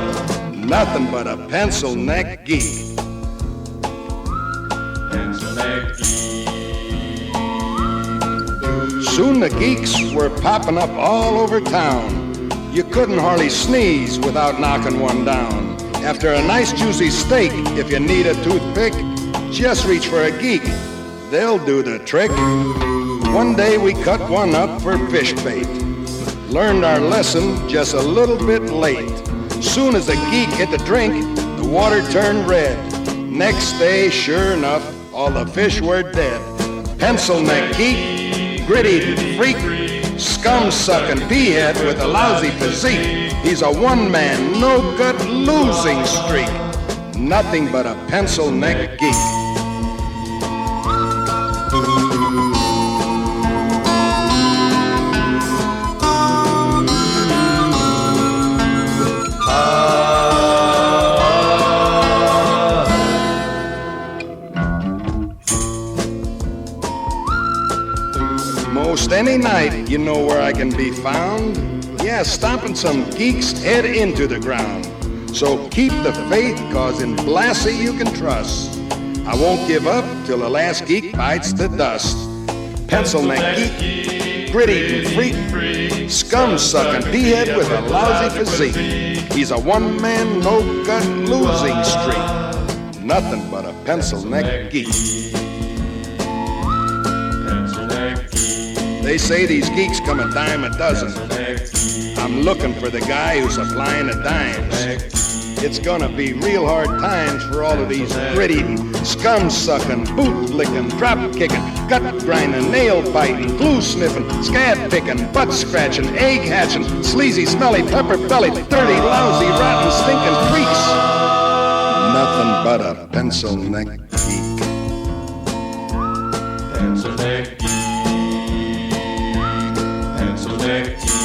Nothing but a pencil neck geek. Pencil neck geek. Soon the geeks were popping up all over town. You couldn't hardly sneeze without knocking one down. After a nice juicy steak, if you need a toothpick, just reach for a geek. They'll do the trick. One day we cut one up for fish bait. Learned our lesson just a little bit late. Soon as the geek hit the drink, the water turned red. Next day, sure enough, all the fish were dead. Pencil neck geek, grit-eating freak, scum-sucking pea-head with a lousy physique. He's a one-man, no-gut losing streak. Nothing but a pencil neck geek. Most any night, you know where I can be found. Yeah, stomping some geek's head into the ground. So keep the faith, cause in Blassie you can trust. I won't give up till the last geek bites the dust. Pencil neck geek, grit-eating freak, scum-sucking pea-head with a lousy physique. He's a one-man, no-gut losing streak. Nothing but a pencil neck geek. They say these geeks come a dime a dozen. I'm looking for the guy who's supplying the dimes. It's gonna be real hard times for all of these grit-eating, scum-sucking, boot-licking, drop-kicking, gut-grinding, nail-biting, glue-sniffing, scab-picking, butt-scratching, egg-hatching, sleazy, smelly, pepper-bellied, dirty, lousy, rotten, stinking freaks. Nothing but a pencil neck geek. Pencil neck geek. Pencil neck geek.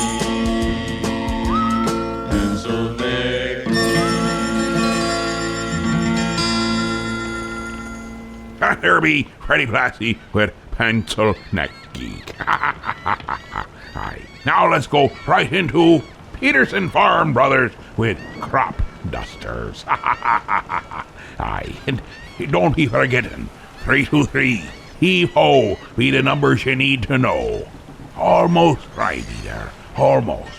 Pencil neck geek. There be Freddie Blassie with Pencil Neck Geek. Aye. Now let's go right into Peterson Farm Brothers with Crop Dusters. Aye. And don't be forgetting 323 heave-ho be the numbers you need to know. Almost right there. Almost.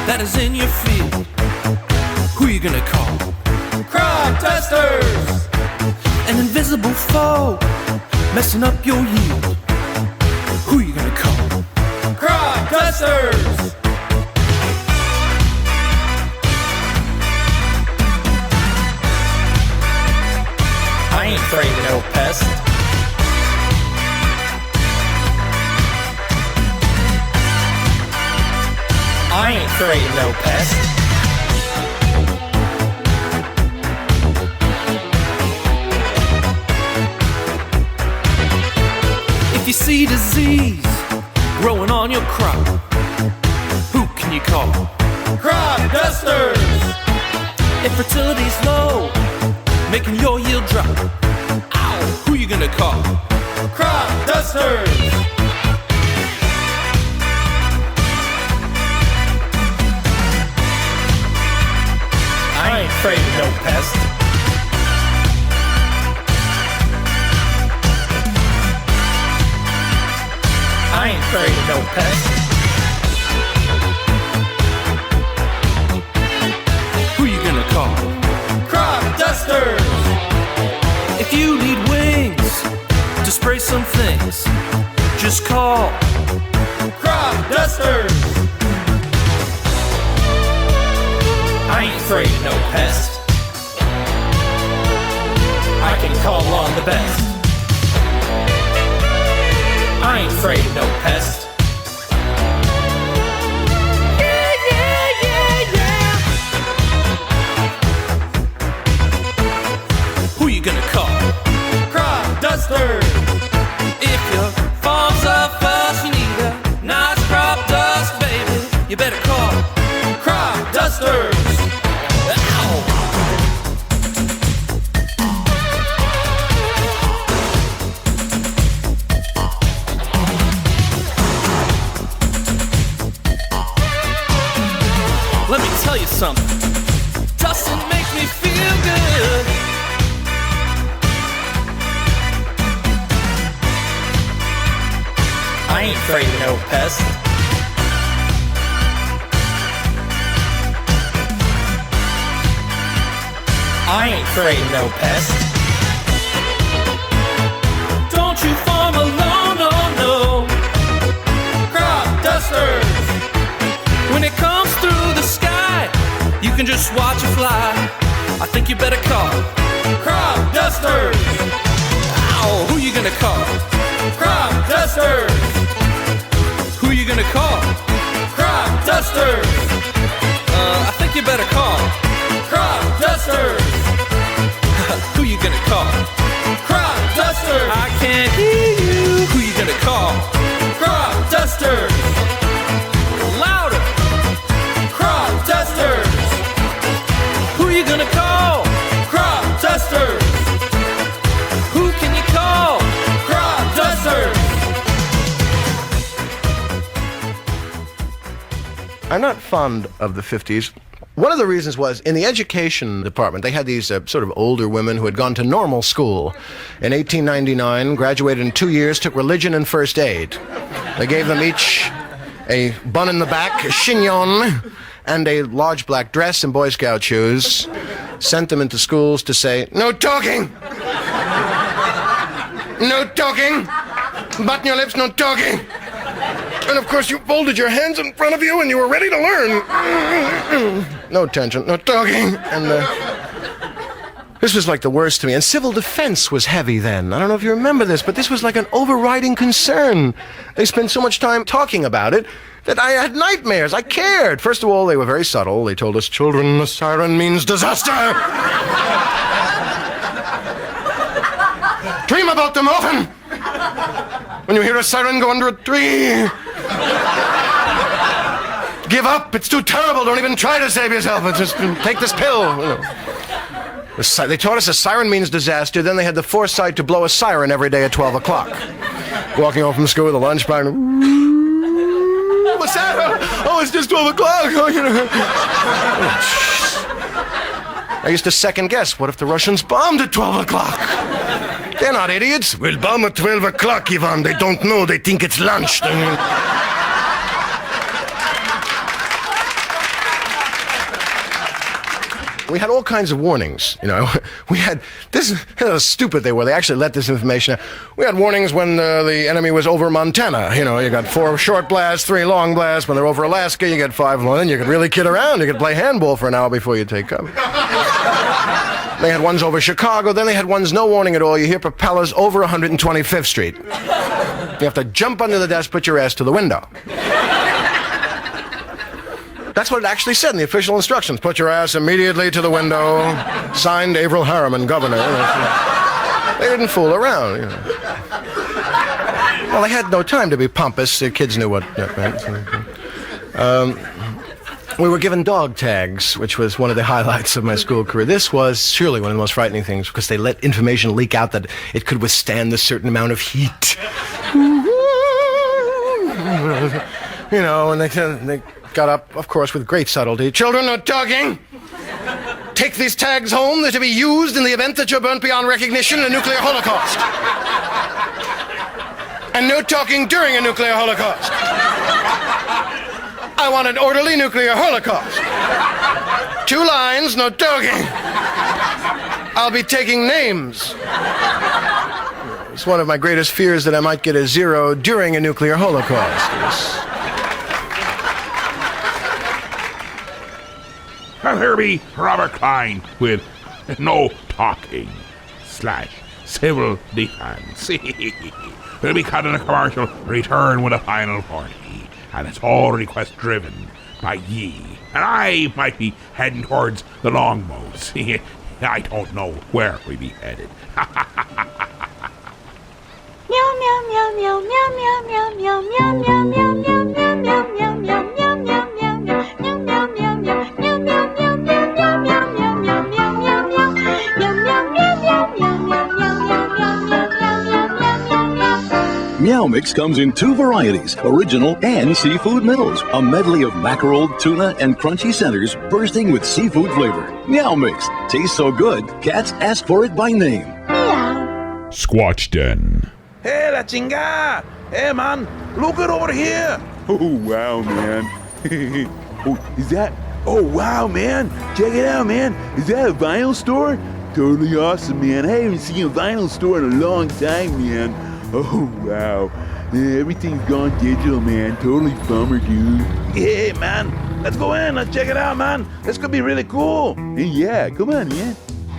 That is in your field. Who you gonna call? Crop dusters! An invisible foe messing up your yield. Who you gonna call? Crop dusters! I ain't afraid of no pest. I ain't afraid of no pest. If you see disease growing on your crop, who can you call? Crop dusters! If fertility's low, making your yield drop, ow, who you gonna call? Crop dusters! I ain't afraid of no pest. I ain't afraid of no pest. Who you gonna call? Crop dusters! If you need wings to just call Crop Dusters. I ain't afraid of no pest. I can call on the best. I ain't afraid of no pest. Who you gonna call? Crop Duster. If your farm's a fuss, you need a nice crop dust, baby. You better call Crop Dusters. Ow! Let me tell you something. Dustin makes me feel good. I ain't afraid of no pest. I ain't afraid of no pest. Don't you farm alone, no, no. Crop Dusters. When it comes through the sky, you can just watch it fly. I think you better call Crop Dusters. Ow, who you gonna call? Crop Dusters. Who you gonna call? Crop Dusters. I think you better call Crop Dusters. Who you gonna call? Crop Dusters. I can't hear you. Who you gonna call? Crop Dusters. Louder. Crop Dusters. Who you gonna call? Crop Dusters. Who can you call? Crop Dusters. I'm not fond of the 50s. One of the reasons was, in the education department, they had these sort of older women who had gone to normal school. In 1899, graduated in 2 years, took religion and first aid. They gave them each a bun in the back, a chignon, and a large black dress and Boy Scout shoes. Sent them into schools to say, "No talking! No talking! Button your lips, no talking!" And of course you folded your hands in front of you and you were ready to learn. No tension, no talking. And this was like the worst to me. And civil defense was heavy then. I don't know if you remember this, but this was like an overriding concern. They spent so much time talking about it that I had nightmares. I cared. First of all, they were very subtle. They told us, "Children, a siren means disaster." Dream about them often. When you hear a siren go under a tree, give up. It's too terrible. Don't even try to save yourself. It's just take this pill. You know. They taught us a siren means disaster. Then they had the foresight to blow a siren every day at 12 o'clock. Walking home from school with a lunch bag. What's that? Oh, it's just 12 o'clock. Oh, you know. I used to second guess. What if the Russians bombed at 12 o'clock? They're not idiots. We'll bomb at 12 o'clock, Ivan. They don't know. They think it's lunch. We had all kinds of warnings, you know. We had this, how stupid they were. They actually let this information out. We had warnings when the enemy was over Montana. You know, you got 4 short blasts, 3 long blasts. When they're over Alaska, you get 5 long. Then you could really kid around. You could play handball for an hour before you take cover. They had ones over Chicago. Then they had ones no warning at all. You hear propellers over 125th Street. You have to jump under the desk, put your ass to the window. That's what it actually said in the official instructions. Put your ass immediately to the window. Signed, Averell Harriman, Governor. They didn't fool around. You know. Well, they had no time to be pompous. The kids knew what that meant. We were given dog tags, which was one of the highlights of my school career. This was surely one of the most frightening things because they let information leak out that it could withstand a certain amount of heat. You know, and they got up, of course, with great subtlety. "Children, no talking. Take these tags home. They're to be used in the event that you're burnt beyond recognition in a nuclear holocaust. And no talking during a nuclear holocaust. I want an orderly nuclear holocaust. 2 lines, no talking. I'll be taking names." It's one of my greatest fears that I might get a 0 during a nuclear holocaust. And here be Robert Klein with No Talking / Civil Defense. We'll be cutting a commercial, return with a final party, and it's all request driven by ye. And I might be heading towards the longboats. I don't know where we be headed. Meow meow meow meow meow meow meow meow meow meow meow meow meow meow meow meow meow Meow Mix comes in 2 varieties, original and seafood middles. A medley of mackerel, tuna, and crunchy centers bursting with seafood flavor. Meow Mix tastes so good, cats ask for it by name. Squatch Den. Hey, la chinga! Hey, man, look it over here! Oh, wow, man. Oh, is that... Oh, wow, man. Check it out, man. Is that a vinyl store? Totally awesome, man. I haven't seen a vinyl store in a long time, man. Oh, wow. Yeah, everything's gone digital, man. Totally bummer, dude. Hey, man. Let's go in. Let's check it out, man. This could be really cool. Hey, yeah, come on, man.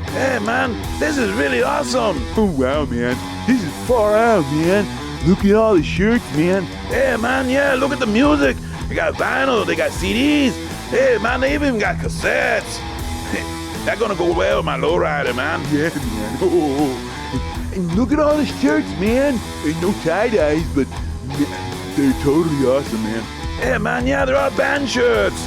Hey, man. This is really awesome. Oh, wow, man. This is far out, man. Look at all the shirts, man. Hey, man, yeah, look at the music. They got vinyl. They got CDs. Hey, man, they even got cassettes. That's gonna go well with my lowrider, man. Yeah, man. Oh. And look at all the shirts, man. Ain't no tie-dyes, but they're totally awesome, man. Yeah, man, yeah, they're all band shirts.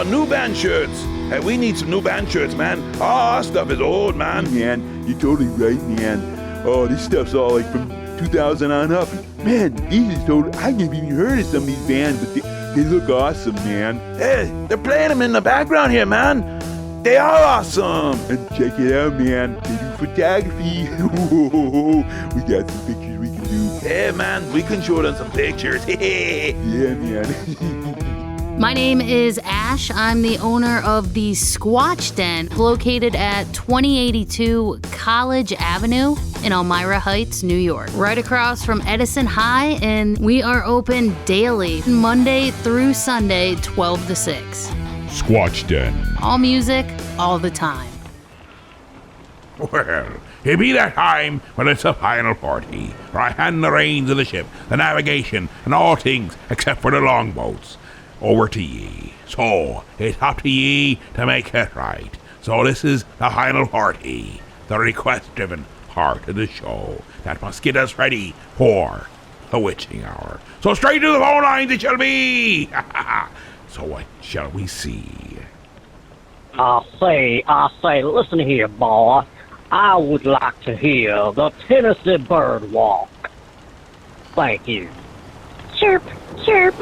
New band shirts. Hey, we need some new band shirts, man. All our stuff is old, man. Man, you're totally right, man. Oh, this stuff's all like from 2000 on up. Man, these is totally... I never even heard of some of these bands, but they look awesome, man. Hey, they're playing them in the background here, man. They are awesome! And check it out, man. They do photography. We got some pictures we can do. Hey, man, we can show them some pictures. Yeah, man. My name is Ash. I'm the owner of the Squatch Den, located at 2082 College Avenue in Elmira Heights, New York, right across from Edison High, and we are open daily, Monday through Sunday, 12 to 6. Squatch Den. All music, all the time. Well, it be that time when it's a final party, where I hand the reins of the ship, the navigation, and all things except for the longboats over to ye. So, it's up to ye to make it right. So this is the final party, the request-driven part of the show that must get us ready for the witching hour. So straight to the phone lines it shall be! So what shall we see? I say, listen here, boy. I would like to hear the Tennessee Bird Walk. Thank you. Chirp, chirp.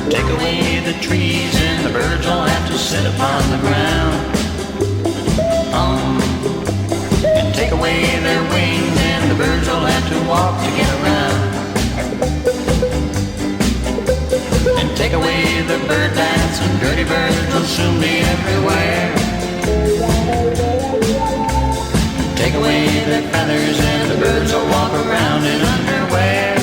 Take away the trees and the birds all have to sit upon the ground. And take away their wings and the birds all have to walk to get around. And take away the bird dance and dirty birds will soon be everywhere. Take away their feathers and the birds will walk around in underwear.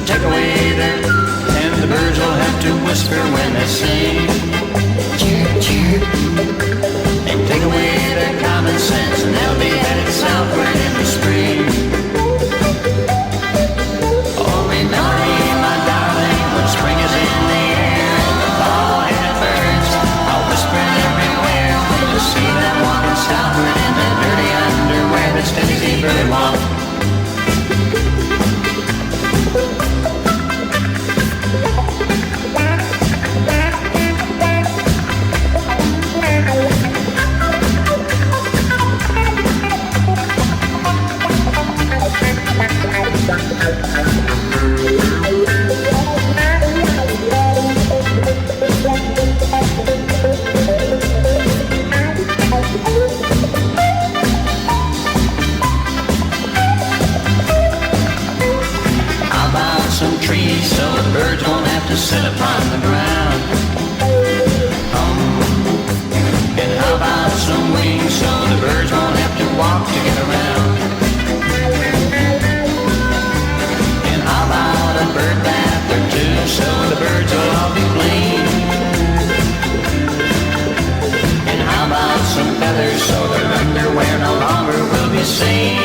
Take away their, and the birds will have to whisper when they sing. Chirp, chirp. And take away their common sense and they'll be headed southward in the spring. Oh, remember me, my darling, when spring is in the air and the bald-headed birds are whispering everywhere. When you see them walking southward in their dirty underwear, that's Tennessee Bird Walk. feathers so their underwear no longer will be seen.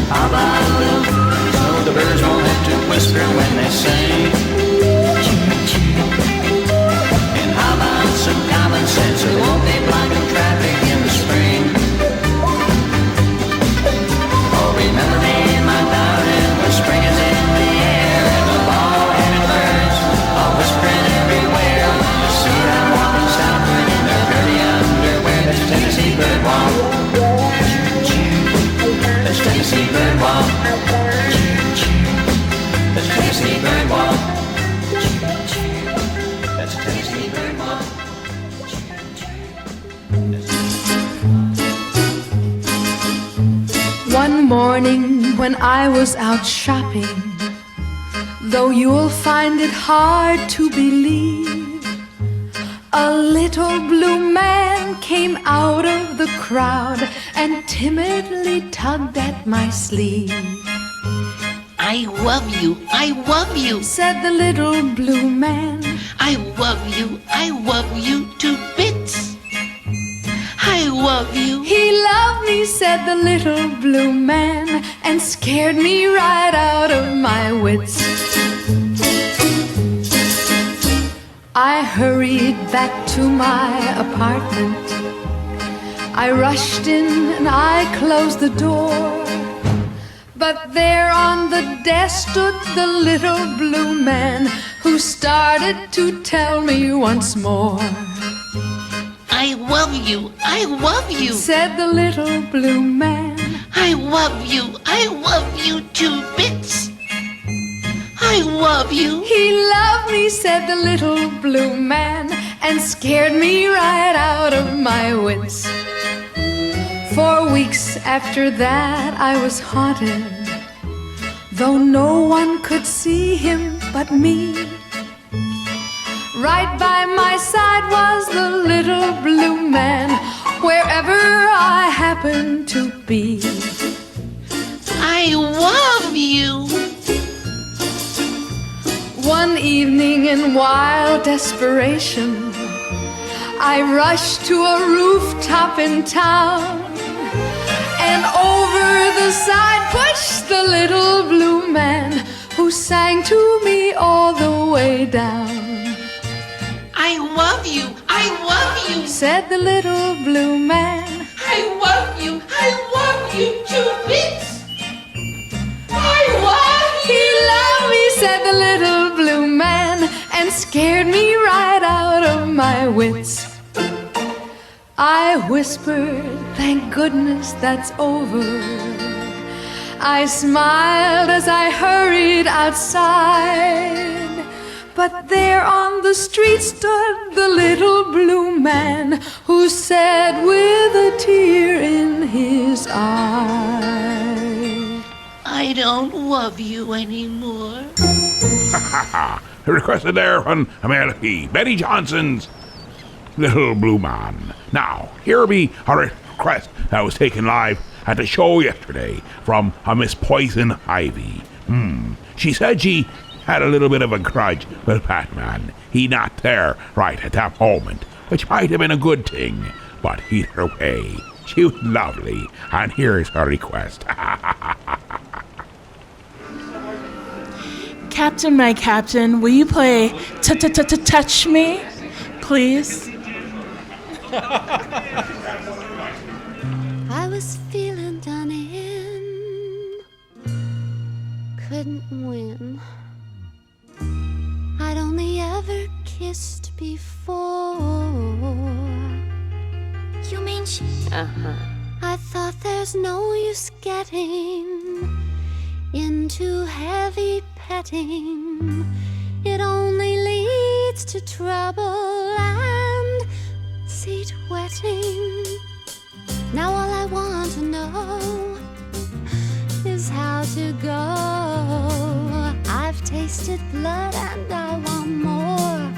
How about a little so the birds won't have to whisper when they sing? And how about some common sense so they won't be blocking traffic in the spring? Oh, remember me, my darling, when spring is in the air and the bald-headed birds are whispering everywhere. You see them walking southward in their dirty underwear. That's Tennessee bird walk. That's Tennessee bird walk. That's Tennessee bird walk. That's Tennessee bird walk. One morning when I was out shopping, though you'll find it hard to believe, a little blue man came out of the crowd and timidly tugged at my sleeve. I love you, said the little blue man. I love you to bits. I love you. He loved me, said the little blue man, and scared me right out of my wits. I hurried back to my apartment. I rushed in and I closed the door. But there on the desk stood the little blue man, who started to tell me once more. I love you, said the little blue man. I love you to bits. I love you. He loved me, said the little blue man, and scared me right out of my wits. For weeks after that I was haunted, though no one could see him but me. Right by my side was the little blue man, wherever I happened to be. I love you. One evening in wild desperation, I rushed to a rooftop in town, and over the side pushed the little blue man, who sang to me all the way down. I love you, said the little blue man. I love you to bits. I love you. He loved me, said the little blue man, and scared me right out of my wits. I whispered, thank goodness that's over. I smiled as I hurried outside, but there on the street stood the little blue man, who said with a tear in his eye, I don't love you anymore. Requested there from America, Betty Johnson's Little Blue Man. Now, here be a request that was taken live at the show yesterday from a Miss Poison Ivy. She said she had a little bit of a grudge with Batman. He not there right at that moment, which might have been a good thing, but either way, she was lovely, and here's her request. Captain, my captain, will you play Touch Me, please? I was feeling done in, couldn't win. I'd only ever kissed before. You mean she? I thought there's no use getting into heavy petting. It only leads to trouble and seat wetting. Now all I want to know is how to go. I've tasted blood and I want more.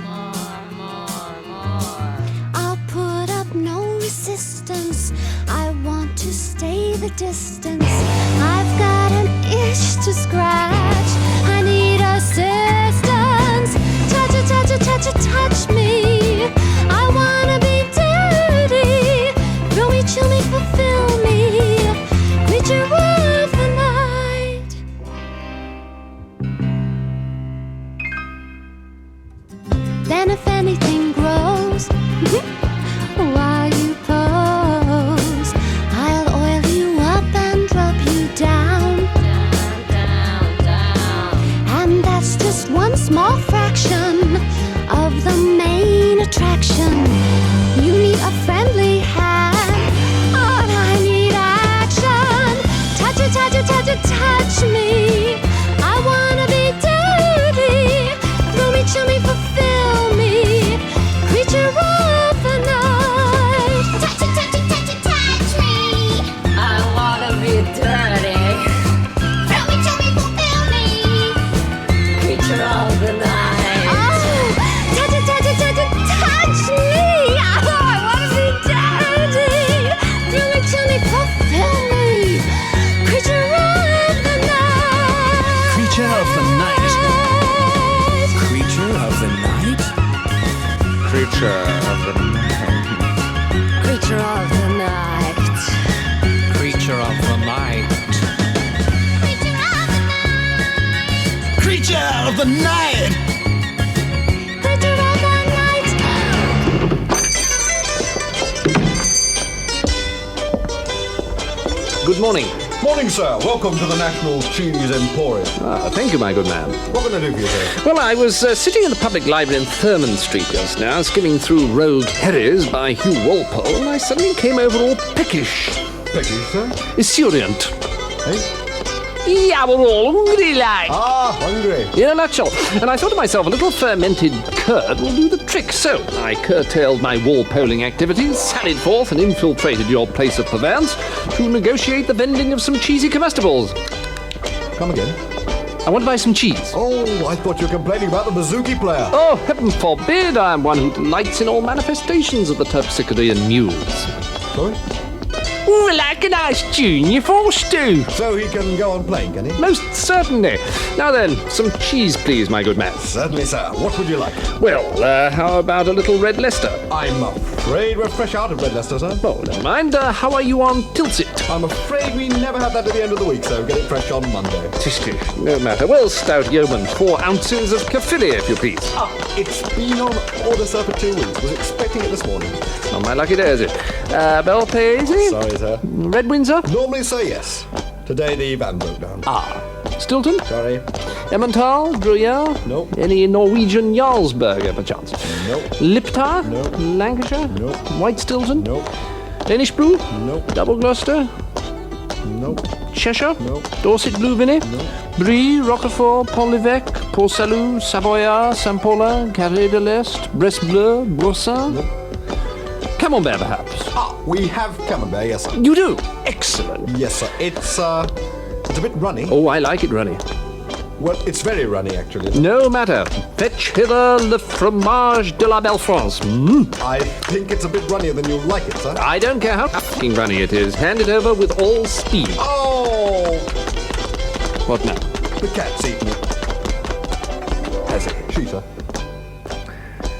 I'll put up no resistance. I want to stay the distance. I've got an itch to scratch. I need assistance. Touch me. I wanna be attraction. You need a friendly hand. Oh, I need action. Touch it, touch it, touch it, touch me. I wanna be dirty. Thrill me, chill me, fulfill me. Creature of the night. Touch it, touch it, touch it, touch me. I wanna be dirty. Thrill me, chill me, fulfill me. Creature of the night. Oh, touch it, touch it, touch it, touch me. Oh, I wanna be dirty. Thrill me, chill me, fulfill me. Creature of the night. Creature of the night. Creature of the night? Creature of the night. Creature of the night. Creature of the night. Creature of the night! Creature of the night. Good morning. Morning, sir. Welcome to the National Cheese Emporium. Thank you, my good man. What can I do for you, sir? Well, I was sitting in the public library in Thurman Street just now, skimming through Rogue Herries by Hugh Walpole, and I suddenly came over all peckish. Peckish, sir? Esurient. Eh? Yeah, we're all hungry, like. Ah, hungry. In a nutshell. And I thought to myself, a little fermented curd will do the trick. So I curtailed my wall-poling activities, sallied forth and infiltrated your place of purveyance to negotiate the vending of some cheesy comestibles. Come again? I want to buy some cheese. Oh, I thought you were complaining about the bouzouki player. Oh, heaven forbid, I am one who delights in all manifestations of the Terpsichorean muse. Sorry? Ooh, like a nice tune, you forced to. So he can go on playing, can he? Most certainly. Now then, some cheese, please, my good man. Certainly, sir. What would you like? Well, how about a little Red Leicester? I'm afraid we're fresh out of Red Leicester, sir. Oh, never mind. How are you on Tilsit? I'm afraid we never have that at the end of the week, so get it fresh on Monday. No matter. Well, stout yeoman, 4 ounces of Caerphilly, if you please. It's been on order, sir, for 2 weeks. Was expecting it this morning. On my lucky day, is it? Bell Paisley? Sorry, sir. Red Windsor? Normally say yes. Today the van broke down. Stilton? Sorry. Emmental? Gruyere? Nope. Any Norwegian Jarlsberger, perchance? Nope. Liptar? Nope. Lancashire? Nope. White Stilton? Nope. Danish Brew? Nope. Double Gloucester? Nope. Cheshire? Nope. Dorset Blue Vinny? Nope. Brie, Roquefort, Pont l'Evêque, Port Salut, Savoyard, Saint-Paulin, Carré de l'Est, Brest Bleu, Boursin? Nope. Camembert, perhaps? We have camembert, yes, sir. You do? Excellent. Yes, sir. It's a bit runny. Oh, I like it runny. Well, it's very runny, actually. No matter. Fetch hither le fromage de la Belle France. I think it's a bit runnier than you like it, sir. I don't care how fucking runny it is. Hand it over with all speed. Oh! What now? The cat's eaten it. Has it? She, sir.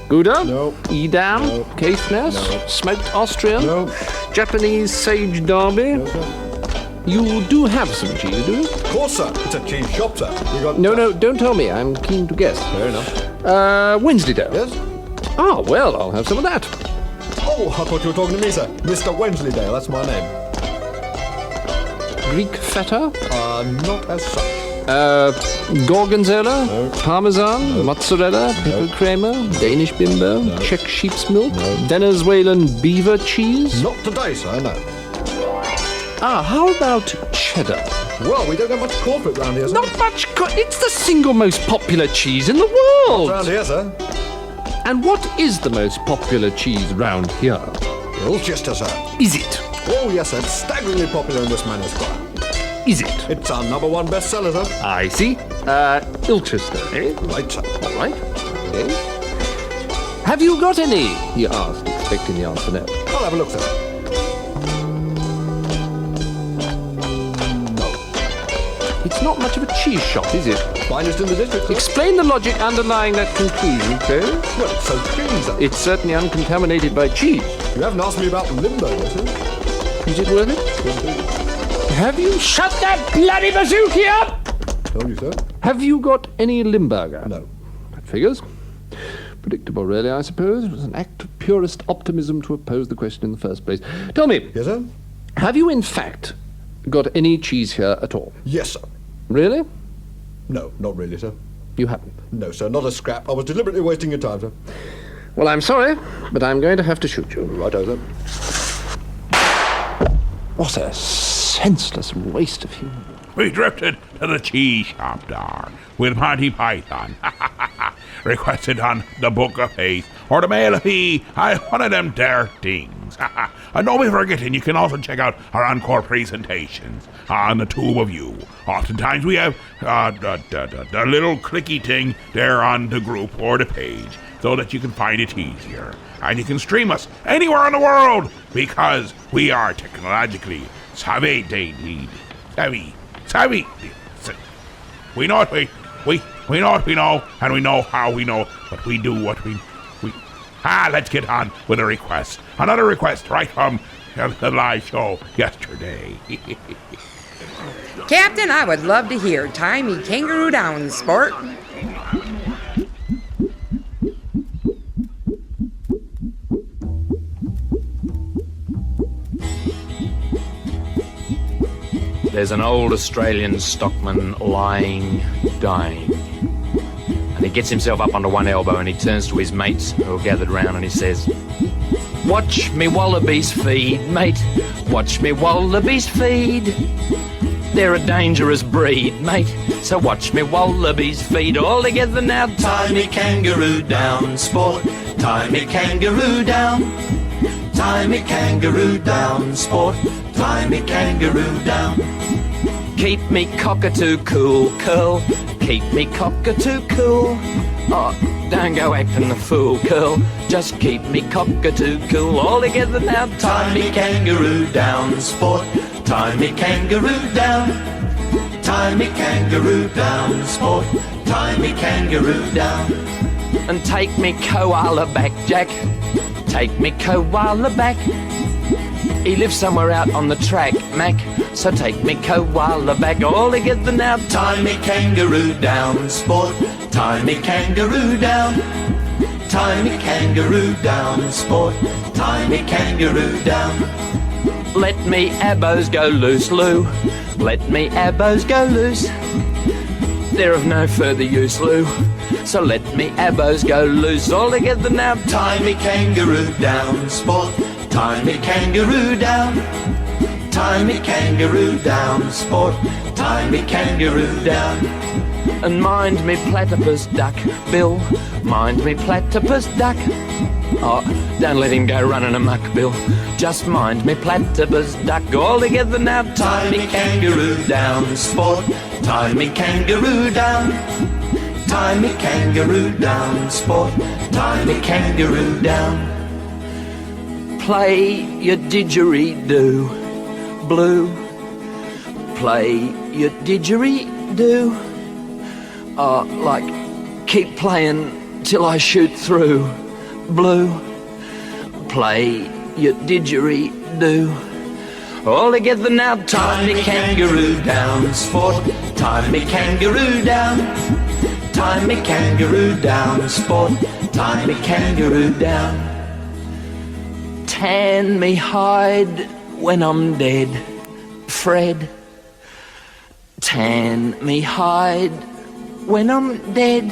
Gouda? No. Edam? No. Caithness? No. Smoked Austrian? No. Japanese sage derby? No, sir. You do have some cheese, do you? Of course, sir. It's a cheese shop, sir. You got... No, don't tell me. I'm keen to guess. Fair enough. Wensleydale? Yes? Oh, well, I'll have some of that. Oh, I thought you were talking to me, sir. Mr. Wensleydale, that's my name. Greek feta? Not as such. Gorgonzola? No. Parmesan? No. Mozzarella? Pepper creamer? Danish bimbo? No. Czech sheep's milk? No. Venezuelan beaver cheese? Not today, sir, no. How about cheddar? Well, we don't get much corporate round here, sir. Not much. It's the single most popular cheese in the world. Round here, sir. And what is the most popular cheese round here? Ilchester, sir. Is it? Oh, yes, sir. It's staggeringly popular in this manor square. Is it? It's our #1 bestseller, sir. I see. Ilchester, eh? Right, sir. All right. Okay. Have you got any? He asked, expecting the answer no. I'll have a look, sir. It's not much of a cheese shop, is it? Finest in the district, sir. Explain the logic underlying that conclusion, Joe. Well, it's so clean, sir. It's certainly uncontaminated by cheese. You haven't asked me about Limburger, sir. Is it worth it? Have you shut that bloody bouzouki up? Told you, sir. Have you got any Limburger? No. That figures. Predictable, really, I suppose. It was an act of purest optimism to oppose the question in the first place. Tell me. Yes, sir? Have you, in fact, got any cheese here at all? Yes, sir. Really? No, not really, sir. You haven't? No, sir, not a scrap. I was deliberately wasting your time, sir. Well, I'm sorry, but I'm going to have to shoot you. Right over. What a senseless waste of humour. We drifted to the cheese shop door with Monty Python. Requested on the Book of Faith or the Mail of He. I one of them there things. And don't be forgetting, you can also check out our encore presentations on the Tube of You. Oftentimes we have the little clicky thing there on the group or the page so that you can find it easier. And you can stream us anywhere in the world because we are technologically savvy. Savvy. We know what we know what we know, and we know how we know, but we do what we... let's get on with a request. Another request right from the live show yesterday. Captain, I would love to hear Tie Me Kangaroo Down, sport. There's an old Australian stockman lying, dying. And he gets himself up onto one elbow and he turns to his mates who are gathered round and he says, "Watch me wallabies feed, mate. Watch me wallabies feed. They're a dangerous breed, mate. So watch me wallabies feed. All together now, tie me kangaroo down, sport. Tie me kangaroo down. Tie me kangaroo down, sport. Tie me kangaroo down. Keep me cockatoo cool, curl. Keep me cockatoo cool. Oh, don't go acting the fool, curl. Just keep me cockatoo cool. All together now, tie me kangaroo down, sport. Tie me kangaroo down. Tie me kangaroo down, sport. Tie me kangaroo down. And take me koala back, Jack. Take me koala back. He lives somewhere out on the track, Mac. So take me koala back. All together now, tie me kangaroo down, sport. Tie me kangaroo down. Tie me kangaroo down, sport. Tie me kangaroo down. Let me abos go loose, Lou. Let me abos go loose. They're of no further use, Lou. So let me abos go loose. All together now, tie me kangaroo down, sport. Tie me kangaroo down. Tie me kangaroo down, sport. Tie me kangaroo down. And mind me platypus duck, Bill. Mind me platypus duck. Oh, don't let him go running amok, Bill. Just mind me platypus duck. All together now, tie me kangaroo down, sport. Tie me kangaroo down. Tie me kangaroo down, sport. Tie me kangaroo down. Play your didgeridoo, Blue. Play your didgeridoo. Like, keep playing till I shoot through, Blue. Play your didgeridoo. All together now, tie me kangaroo down, sport. Tie me kangaroo down. Tie me kangaroo down, sport. Tie me kangaroo down. Tan me hide when I'm dead, Fred. Tan me hide when I'm dead.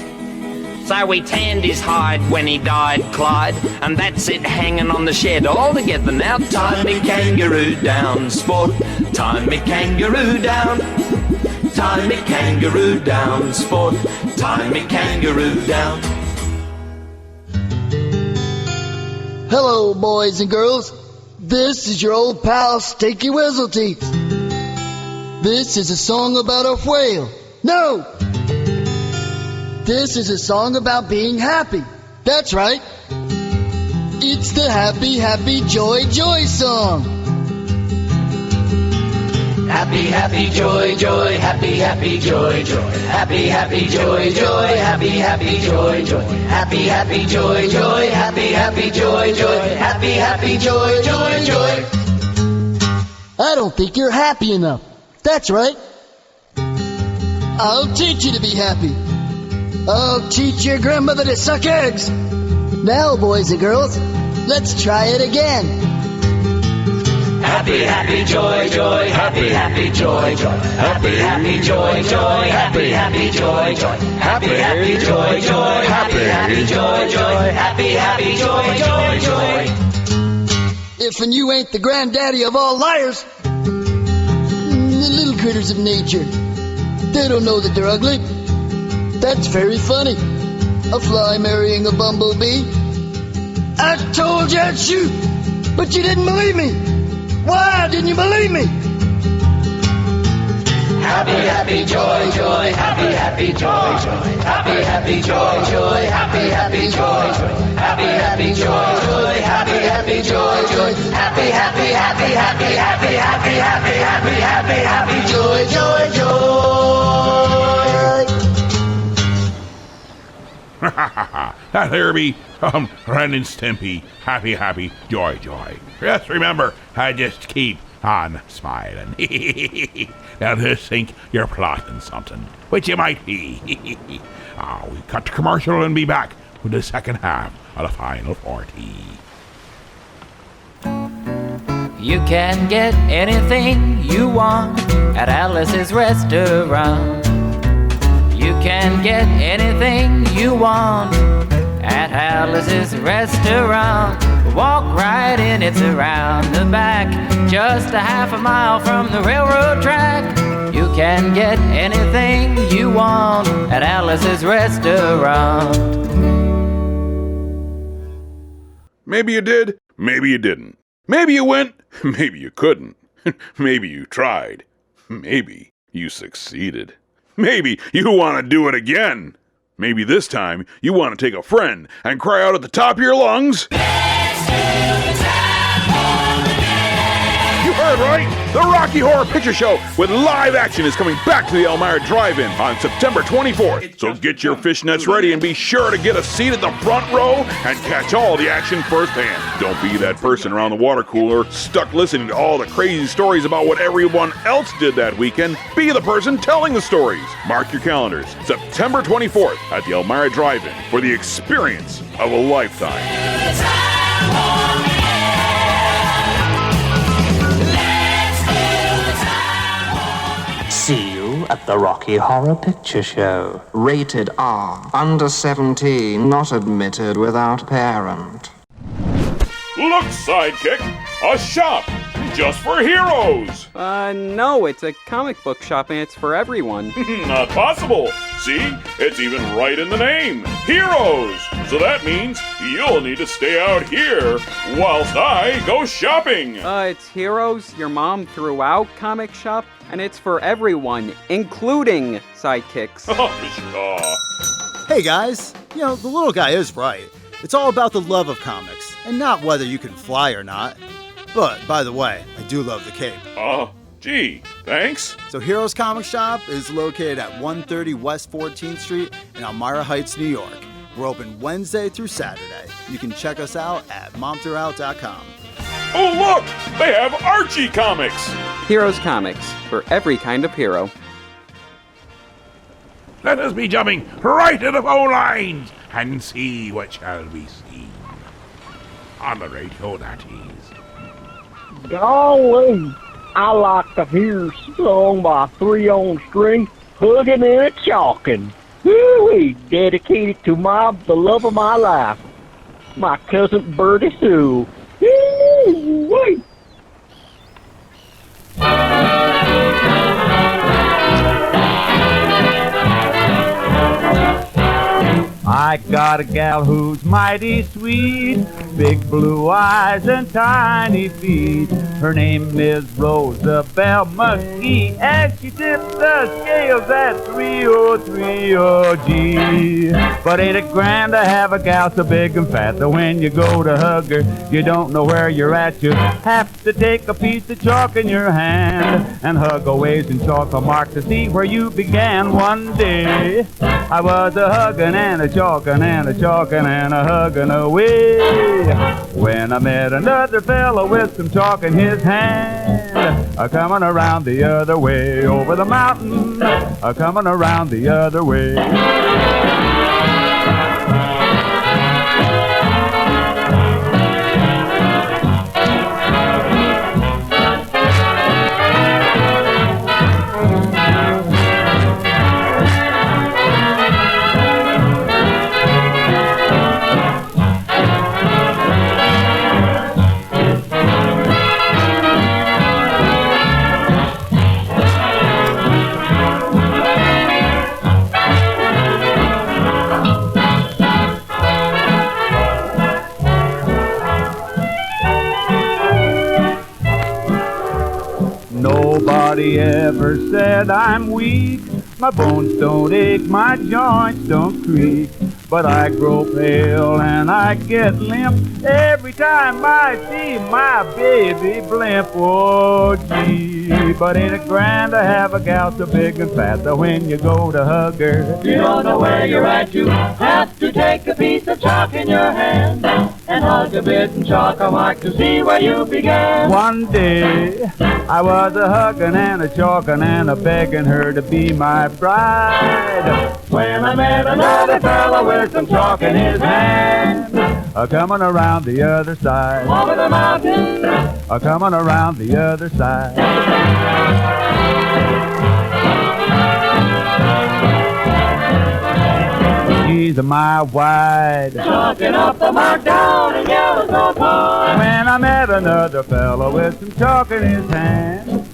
So we tanned his hide when he died, Clyde, and that's it hanging on the shed. All together now, tie me kangaroo down, sport. Tie me kangaroo down. Tie me kangaroo down, sport. Tie me kangaroo down. Hello, boys and girls. This is your old pal, Stinky Whizzleteeth. This is a song about a whale. No! This is a song about being happy. That's right. It's the Happy, Happy, Joy, Joy song. Happy, happy, joy, joy, happy, happy, joy, joy. Happy, happy, joy, joy, happy, happy, joy, joy. Happy, happy, joy, joy, happy, happy, joy, joy. Happy, happy, joy, joy, joy. I don't think you're happy enough. That's right. I'll teach you to be happy. I'll teach your grandmother to suck eggs. Now, boys and girls, let's try it again. happy, happy, joy, joy, happy, happy, joy, joy, happy, happy, joy, joy, happy, happy, joy, joy, happy, happy, joy, joy, happy, happy, joy, joy, happy, happy, joy, joy, joy. If and you ain't the granddaddy of all liars, the little critters of nature, they don't know that they're ugly. That's very funny. A fly marrying a bumblebee. I told you I'd shoot, but you didn't believe me. Why didn't you believe me? Happy, happy, joy, joy, happy, happy, joy, joy, happy, happy, joy, joy, happy, happy, joy, joy, happy, happy, joy, joy, happy, happy, joy, joy, happy, happy, happy, happy, happy, happy, happy, happy, happy, happy, joy, joy, joy. That there be Ren and Stimpy, happy, happy, joy, joy. Just remember, I just keep on smiling. Now just think you're plotting something, which you might be. We cut to commercial and be back with the second half of the Final 40. You can get anything you want at Alice's restaurant. You can get anything you want at Alice's restaurant. Walk right in, it's around the back, just a half a mile from the railroad track. You can get anything you want at Alice's restaurant. Maybe you did, maybe you didn't. Maybe you went, maybe you couldn't. Maybe you tried. Maybe you succeeded. Maybe you want to do it again. Maybe this time you want to take a friend and cry out at the top of your lungs. You heard right. The Rocky Horror Picture Show with live action is coming back to the Elmira Drive-In on September 24th. So get your fishnets ready and be sure to get a seat at the front row and catch all the action firsthand. Don't be that person around the water cooler stuck listening to all the crazy stories about what everyone else did that weekend. Be the person telling the stories. Mark your calendars. September 24th at the Elmira Drive-In for the experience of a lifetime. See you at the Rocky Horror Picture Show. Rated R. Under 17. Not admitted without parent. Look, Sidekick! A shop! Just for heroes! No, it's a comic book shop and it's for everyone. Not possible! See? It's even right in the name! Heroes! So that means you'll need to stay out here whilst I go shopping! It's Heroes, Your Mom Threw Out comic shop, and it's for everyone, including sidekicks. Hey guys, you know, the little guy is right. It's all about the love of comics, and not whether you can fly or not. But, by the way, I do love the cape. Gee, thanks. So Heroes Comic Shop is located at 130 West 14th Street in Elmira Heights, New York. We're open Wednesday through Saturday. You can check us out at momthroughout.com. Oh look! They have Archie comics! Heroes Comics, for every kind of hero. Let us be jumping right to the phone lines and see what shall be seen. On the radio, that is. Golly, I like to hear a song by Three on String, hugging and a chalking. Woo-wee, dedicated to the love of my life, my cousin Bertie Sue. Woo-wee. I got a gal who's mighty sweet, big blue eyes and tiny feet. Her name is Rosabelle McGee, and she tips the scales at 3030G. But ain't it grand to have a gal so big and fat that when you go to hug her, you don't know where you're at. You have to take a piece of chalk in your hand and hug a ways and chalk a mark to see where you began. One day I was a hugging and a chalking and a chalking and a hugging away, when I met another fellow with some chalk in his hand, coming around the other way, over the mountain, coming around the other way. Nobody ever said I'm weak. My bones don't ache, my joints don't creak. But I grow pale and I get limp every time I see my baby blimp. Oh, gee, but ain't it grand to have a gal so big and fat that when you go to hug her, You don't know where you're at, you have to take a piece of chalk in your hand and hug a bit and chalk a mark to see where you began. one day I was a hugging and a chalking and a begging her to be my bride, When I met another fella with some chalk in his hand, coming around the other side, over the mountain, coming around the other side. She's a mile wide, chalking up the mark down in Yellowstone Park. when I met another fella with some chalk in his hand,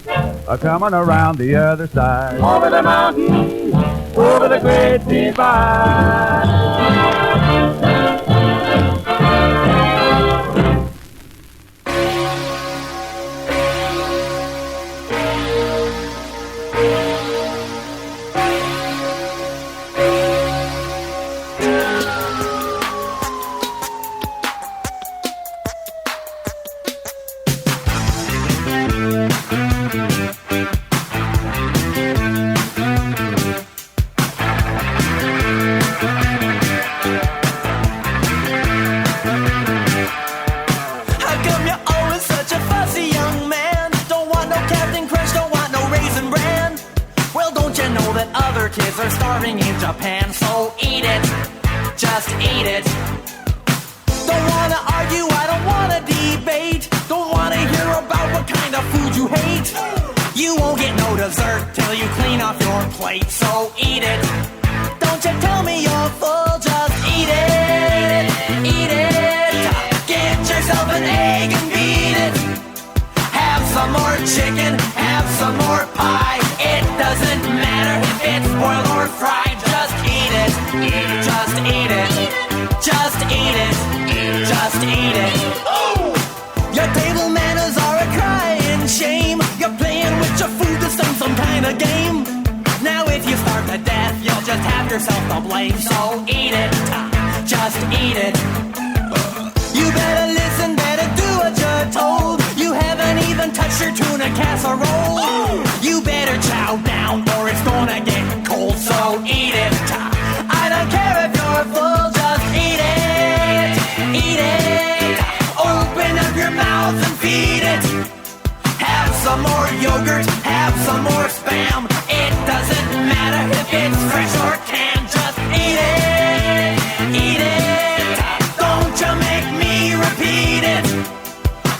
coming around the other side, Over the mountain, over the great divide. How come you're always such a fussy young man? Don't want no Captain Crunch, don't want no Raisin Bran. Well, don't you know that other kids are starving in Japan? So eat it, just eat it. Don't wanna argue, I don't wanna debate. Don't wanna hear about what kind of food you hate. You won't get no dessert till you clean off your plate. So eat it. Don't you tell me you're full, just eat it. Eat it. Get yourself an egg and beat it. Have some more chicken, have some more pie. It doesn't matter if it's boiled or fried. Just eat it. Just eat it. Just eat it. Just eat it. Your table manners are a crying shame. You're playing with your food to some kind of game. Now if you starve to death, you'll just have yourself to blame. So eat it. Just eat it. You better listen, better do what you're told. You haven't even touched your tuna casserole. You better chow down or it's gonna get cold. So eat it. I don't care if you're full, just eat it. Eat it. Open up your mouth and feed it. Have some more yogurt, have some more Spam. It doesn't matter if it's fresh or canned. Just eat it. Eat it. Don't you make me repeat it.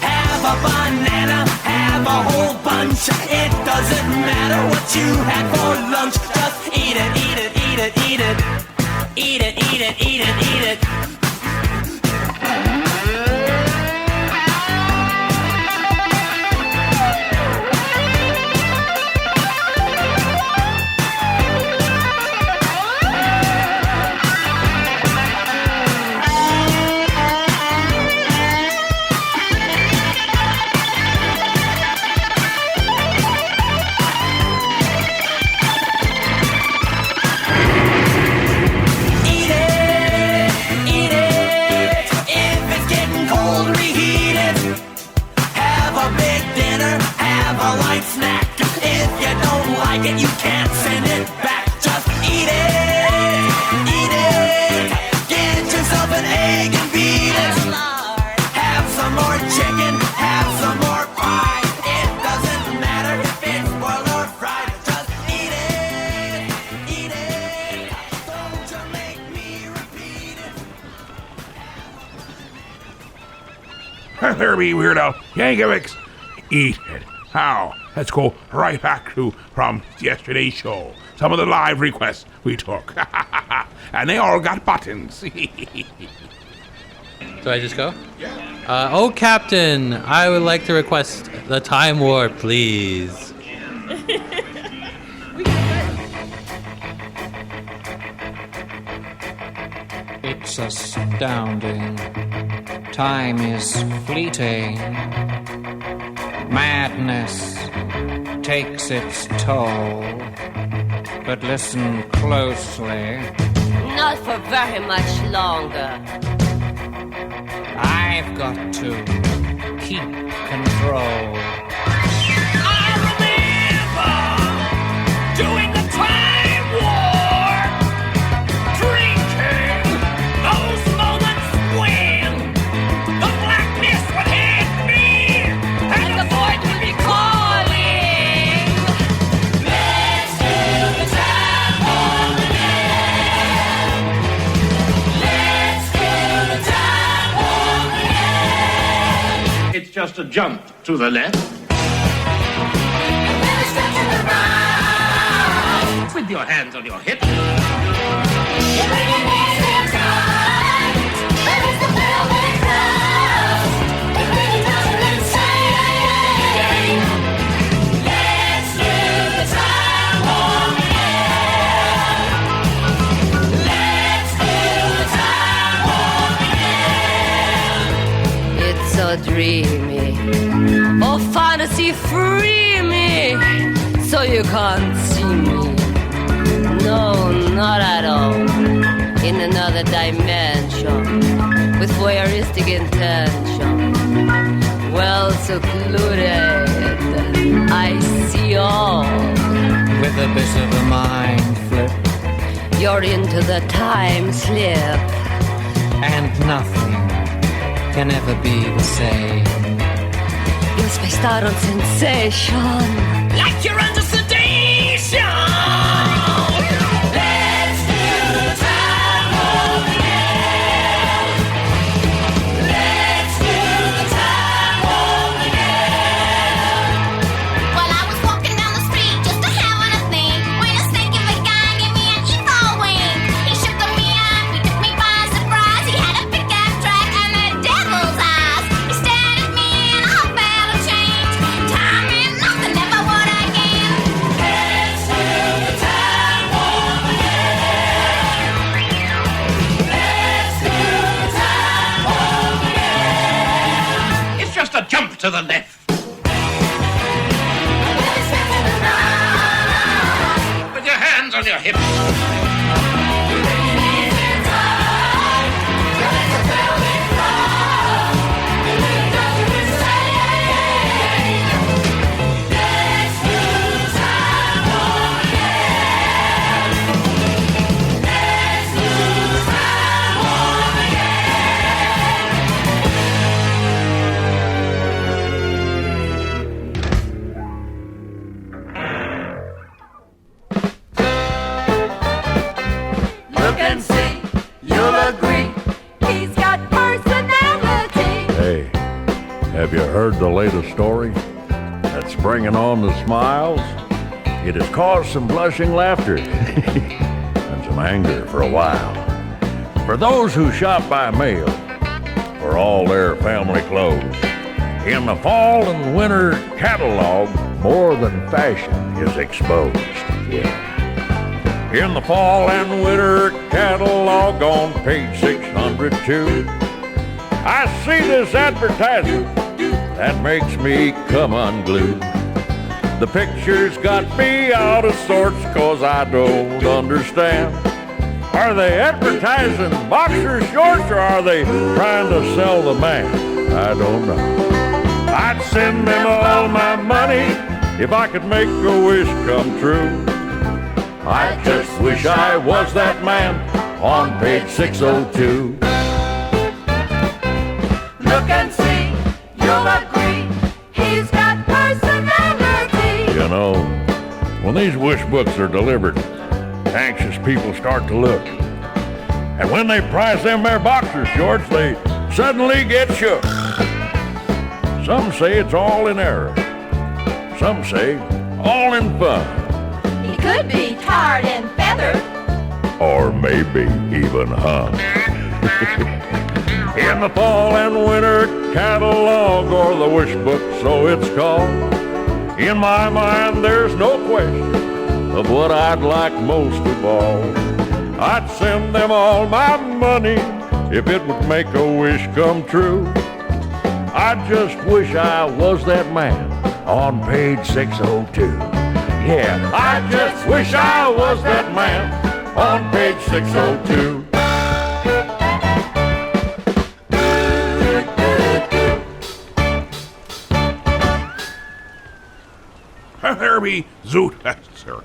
Have a banana, have a whole bunch. It doesn't matter what you had for lunch. Just eat it, eat it, eat it, eat it. Eat it, eat it, eat it, eat it. It, you can't send it back. Just eat it. Eat it. Get yourself an egg and beat it. Have some more chicken. Have some more pie. It doesn't matter if it's boiled or fried. Just eat it. Eat it. Don't you make me repeat it. There be, Weirdo. Yankovics. Eat it. Now, let's go right back to from yesterday's show. Some of the live requests we took. And they all got buttons. Do I just go? Yeah. Oh, Captain, I would like to request the Time Warp, please. It's astounding. Time is fleeting. Madness takes its toll. But listen closely. Not for very much longer. I've got to keep control. I remember doing the time war, drinking those moments when the blackness would hit me and the void would be calling. Let's do the time war again. Let's do the time war again. It's just a jump to the left. With your hands on your hips. It's so dreamy. Oh, fantasy, free me. So you can't see me. No, not at all. In another dimension, with voyeuristic intention. Well secluded, I see all. With a bit of a mind flip. You're into the time slip. And nothing can ever be the same. You're spaced out on sensation. Like you're under sedation. Let's do the time war again. Let's do the time war again. Well, I was walking down the street just a having a thing when a stinking big guy gave me an evil wing. He shook me up, he took me by surprise. He had a pickup truck and the devil's eyes. He stared at me and I felt a change. Time and nothing ever would again. Let's do the time war again. Let's do the time war again. It's just a jump to the left. With your hands on your hips. Look and see, you'll agree. He's got personality. Hey, have you heard the latest story that's bringing on the smiles? It has caused some blushing laughter and some anger for a while. For those who shop by mail for all their family clothes, in the fall and winter catalog, more than fashion is exposed. Yeah. In the fall and winter catalog on page 602, I see this advertisement that makes me come unglued. The pictures got me out of sorts 'cause I don't understand. Are they advertising boxer shorts or are they trying to sell the man? I don't know. I'd send them all my money if I could make a wish come true. I just wish I was that man on page 602. Look and see, you'll agree. He's got personality. You know, when these wish books are delivered, anxious people start to look. And when they price them their boxer shorts, they suddenly get shook. Some say it's all in error. Some say all in fun. He could be tarred and feathered. Or maybe even hung. In the fall and winter catalog, or the wish book, so it's called. In my mind, there's no question of what I'd like most of all. I'd send them all my money if it would make a wish come true. I just wish I was that man on page 602. Yeah, I just wish I was that man on page 602. There be Zoot Fenster,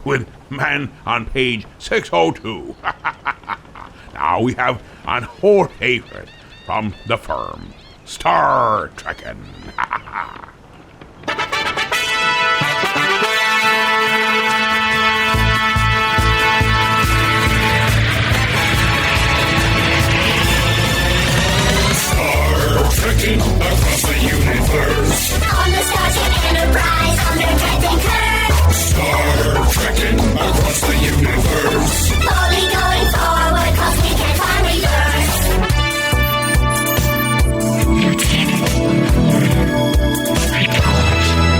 with man on page 602. Now we have an whole favorite from the firm, Star Trekkin'. Trekking across the universe. On the Starship Enterprise under Captain Kirk. Star trekking across the universe. Slowly going forward 'cause we can't find reverse.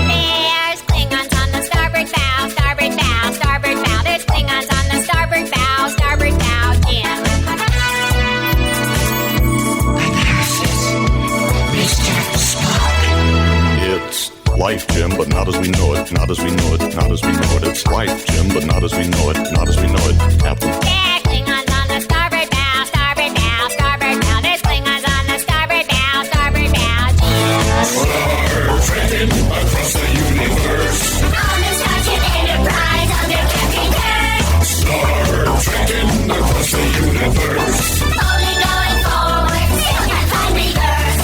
There's Klingons on the starboard bow, starboard bow, starboard bow. There's Klingons on the starboard bow, starboard bow, Jim. It's life, Jim, but not as we know it, not as we know it, not as we know it. It's life, Jim, but not as we know it, not as we know it, Captain. There's Klingons on the starboard bow, starboard bow, starboard bow. There's Klingons on the starboard bow, starboard bow, Jim. Star trekking across the universe. On the Starship Enterprise under Captain Kirk. Star trekking across the universe. Slowly going forward, still can't find reverse.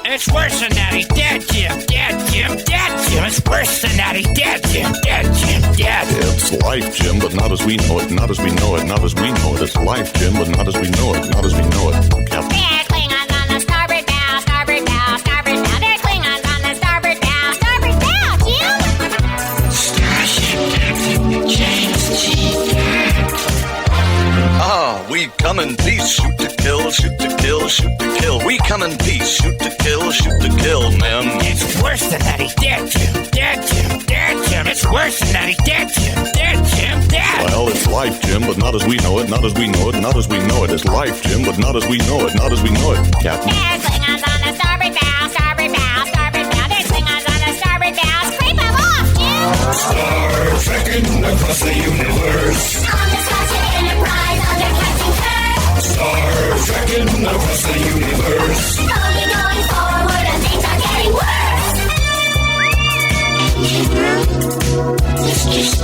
It's worse than that. He's dead, Jim. Dead, Jim. Dead, Jim. It's worse than that. He's dead, Jim. Dead, Jim. Dead. It's life, Jim, but not as we know it, not as we know it, not as we know it. It's life, Jim, but not as we know it, not as we know it, Captain. There's Klingons on the starboard bow, starboard bow, starboard bow. There's Klingons on the starboard bow, starboard bow, Jim. Starship Captain James G. Kirk. Ah, we come in peace, shoot to kill, shoot to kill, shoot to kill. We come in peace, shoot to kill, men. It's worse than that. He's dead, Jim. Dead, Jim. Dead, Jim. It's worse than that. He's dead, Jim. Dead, Jim. Dead. Well, it's life, Jim, but not as we know it, not as we know it, not as we know it. It's life, Jim, but not as we know it, not as we know it, Captain. There's Klingons on the starboard bow, starboard bow, starboard bow. There's Klingons on the starboard bow. Scrape them off, Jim. Star trekking across the universe. On the Starship Enterprise under Captain Kirk. Star trekking across the universe. Slowly going forward and things are getting worse. This just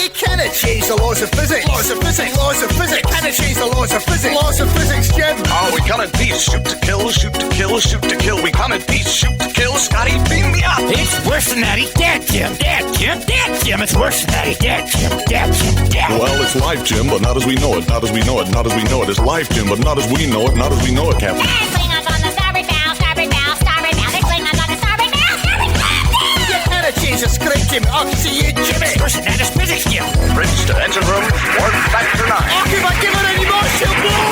You cannot change the laws of physics. Laws of physics. Laws of physics. Cannot change the laws of physics. Laws of physics, Jim. Ah, we come in peace, shoot to kill, shoot to kill, shoot to kill. We come in peace, shoot to kill. Scotty, beam me up. It's worse than that. He's dead, Jim. Dead, Jim. Dead, Jim. It's worse than that. He's dead, Jim. Dead, Jim. Dead. Well, it's life, Jim, but not as we know it, not as we know it, not as we know it. It's life, Jim, but not as we know it, not as we know it, Captain. There's Klingons on the starboard bow, starboard bow, starboard bow. There's Klingons on the starboard bow, starboard bow. You cannot change the script, Jim. I'll see you, Jimmy. It's worse than that. It's physics, Jim. Bridge to engine room, warp factor 9. I'll give it any more, she'll blow.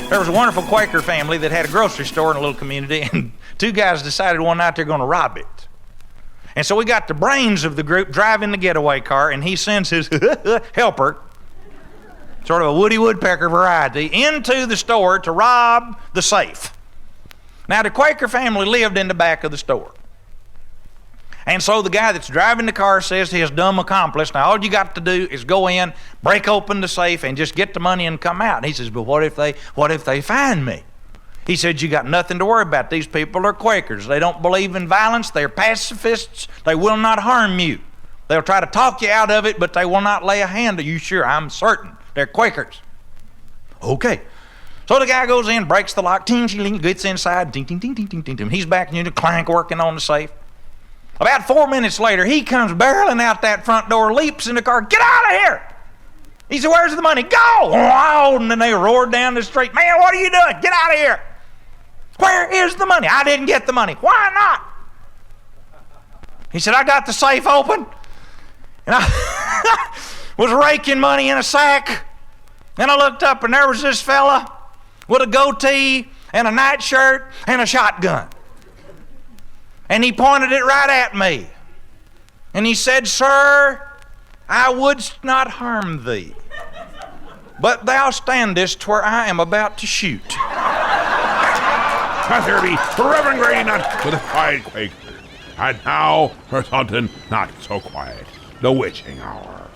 There was a wonderful Quaker family that had a grocery store in a little community, and two guys decided one night they're going to rob it. And so we got the brains of the group driving the getaway car, and he sends his helper, sort of a Woody Woodpecker variety, into the store to rob the safe. Now, the Quaker family lived in the back of the store. And so the guy that's driving the car says to his dumb accomplice, now all you got to do is go in, break open the safe, and just get the money and come out. And he says, but what if they find me? He said, you got nothing to worry about. These people are Quakers. They don't believe in violence. They're pacifists. They will not harm you. They'll try to talk you out of it, but they will not lay a hand on you. Sure, I'm certain. They're Quakers. Okay. So the guy goes in, breaks the lock, ting, ting, gets inside, ting, ting, ting, ting, ting, ting, ting. He's back in the clank working on the safe. About 4 minutes later, he comes barreling out that front door, leaps in the car, get out of here! He said, where's the money? Go! Oh, and then they roared down the street. Man, what are you doing? Get out of here. Where is the money? I didn't get the money. Why not? He said, I got the safe open, and I was raking money in a sack. And I looked up, and there was this fella with a goatee and a nightshirt and a shotgun. And he pointed it right at me. And he said, Sir, I would not harm thee, but thou standest where I am about to shoot. Let there be Reverend Grady Nutt with a quiet Quaker. And now for something not so quiet, the witching hour.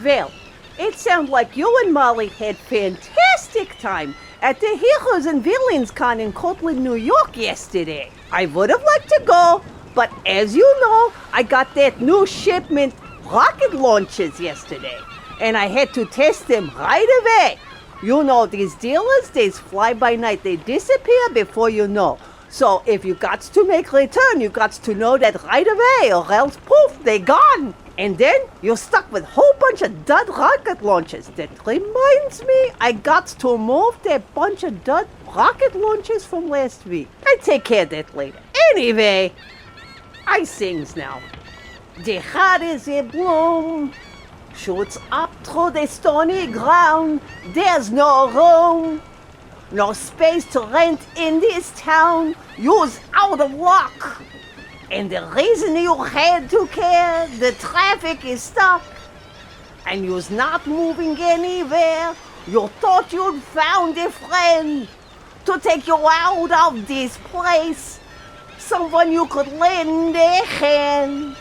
Well, it sounds like you and Molly had fantastic time at the Heroes and Villains Con in Cortland, New York yesterday. I would have liked to go, but as you know, I got that new shipment rocket launchers yesterday, and I had to test them right away. You know, these dealers, they fly by night, they disappear before you know. So if you got to make return, you got to know that right away, or else poof, they gone. And then you're stuck with a whole bunch of dud rocket launchers. That reminds me, I got to move that bunch of dud rocket launchers from last week. I take care of that later. Anyway, I sings now. The heart is a bloom, shoots up through the stony ground. There's no room, no space to rent in this town. You's out of luck. And the reason you had to care, the traffic is stuck. And you's not moving anywhere. You thought you'd found a friend to take you out of this place. Someone you could lend a hand.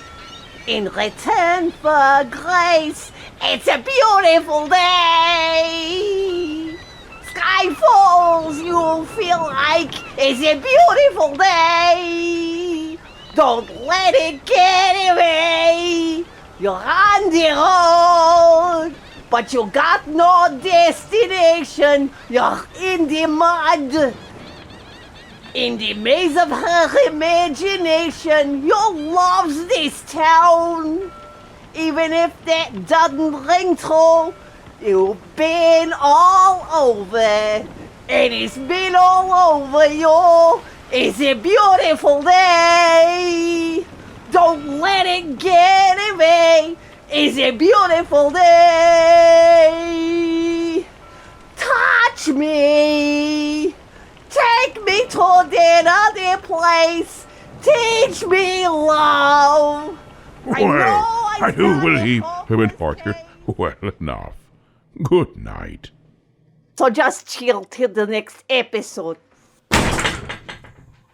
In return for grace, it's a beautiful day. Sky falls, you'll feel like it's a beautiful day. Don't let it get away. You're on the road, but you got no destination. You're in the mud. In the maze of her imagination, you loves this town. Even if that doesn't ring true, you've been all over, and it's been all over you. It's a beautiful day. Don't let it get away. It's a beautiful day. Touch me. Take me to that other place. Teach me love. I do believe we've been tortured well enough. Good night. So just chill till the next episode.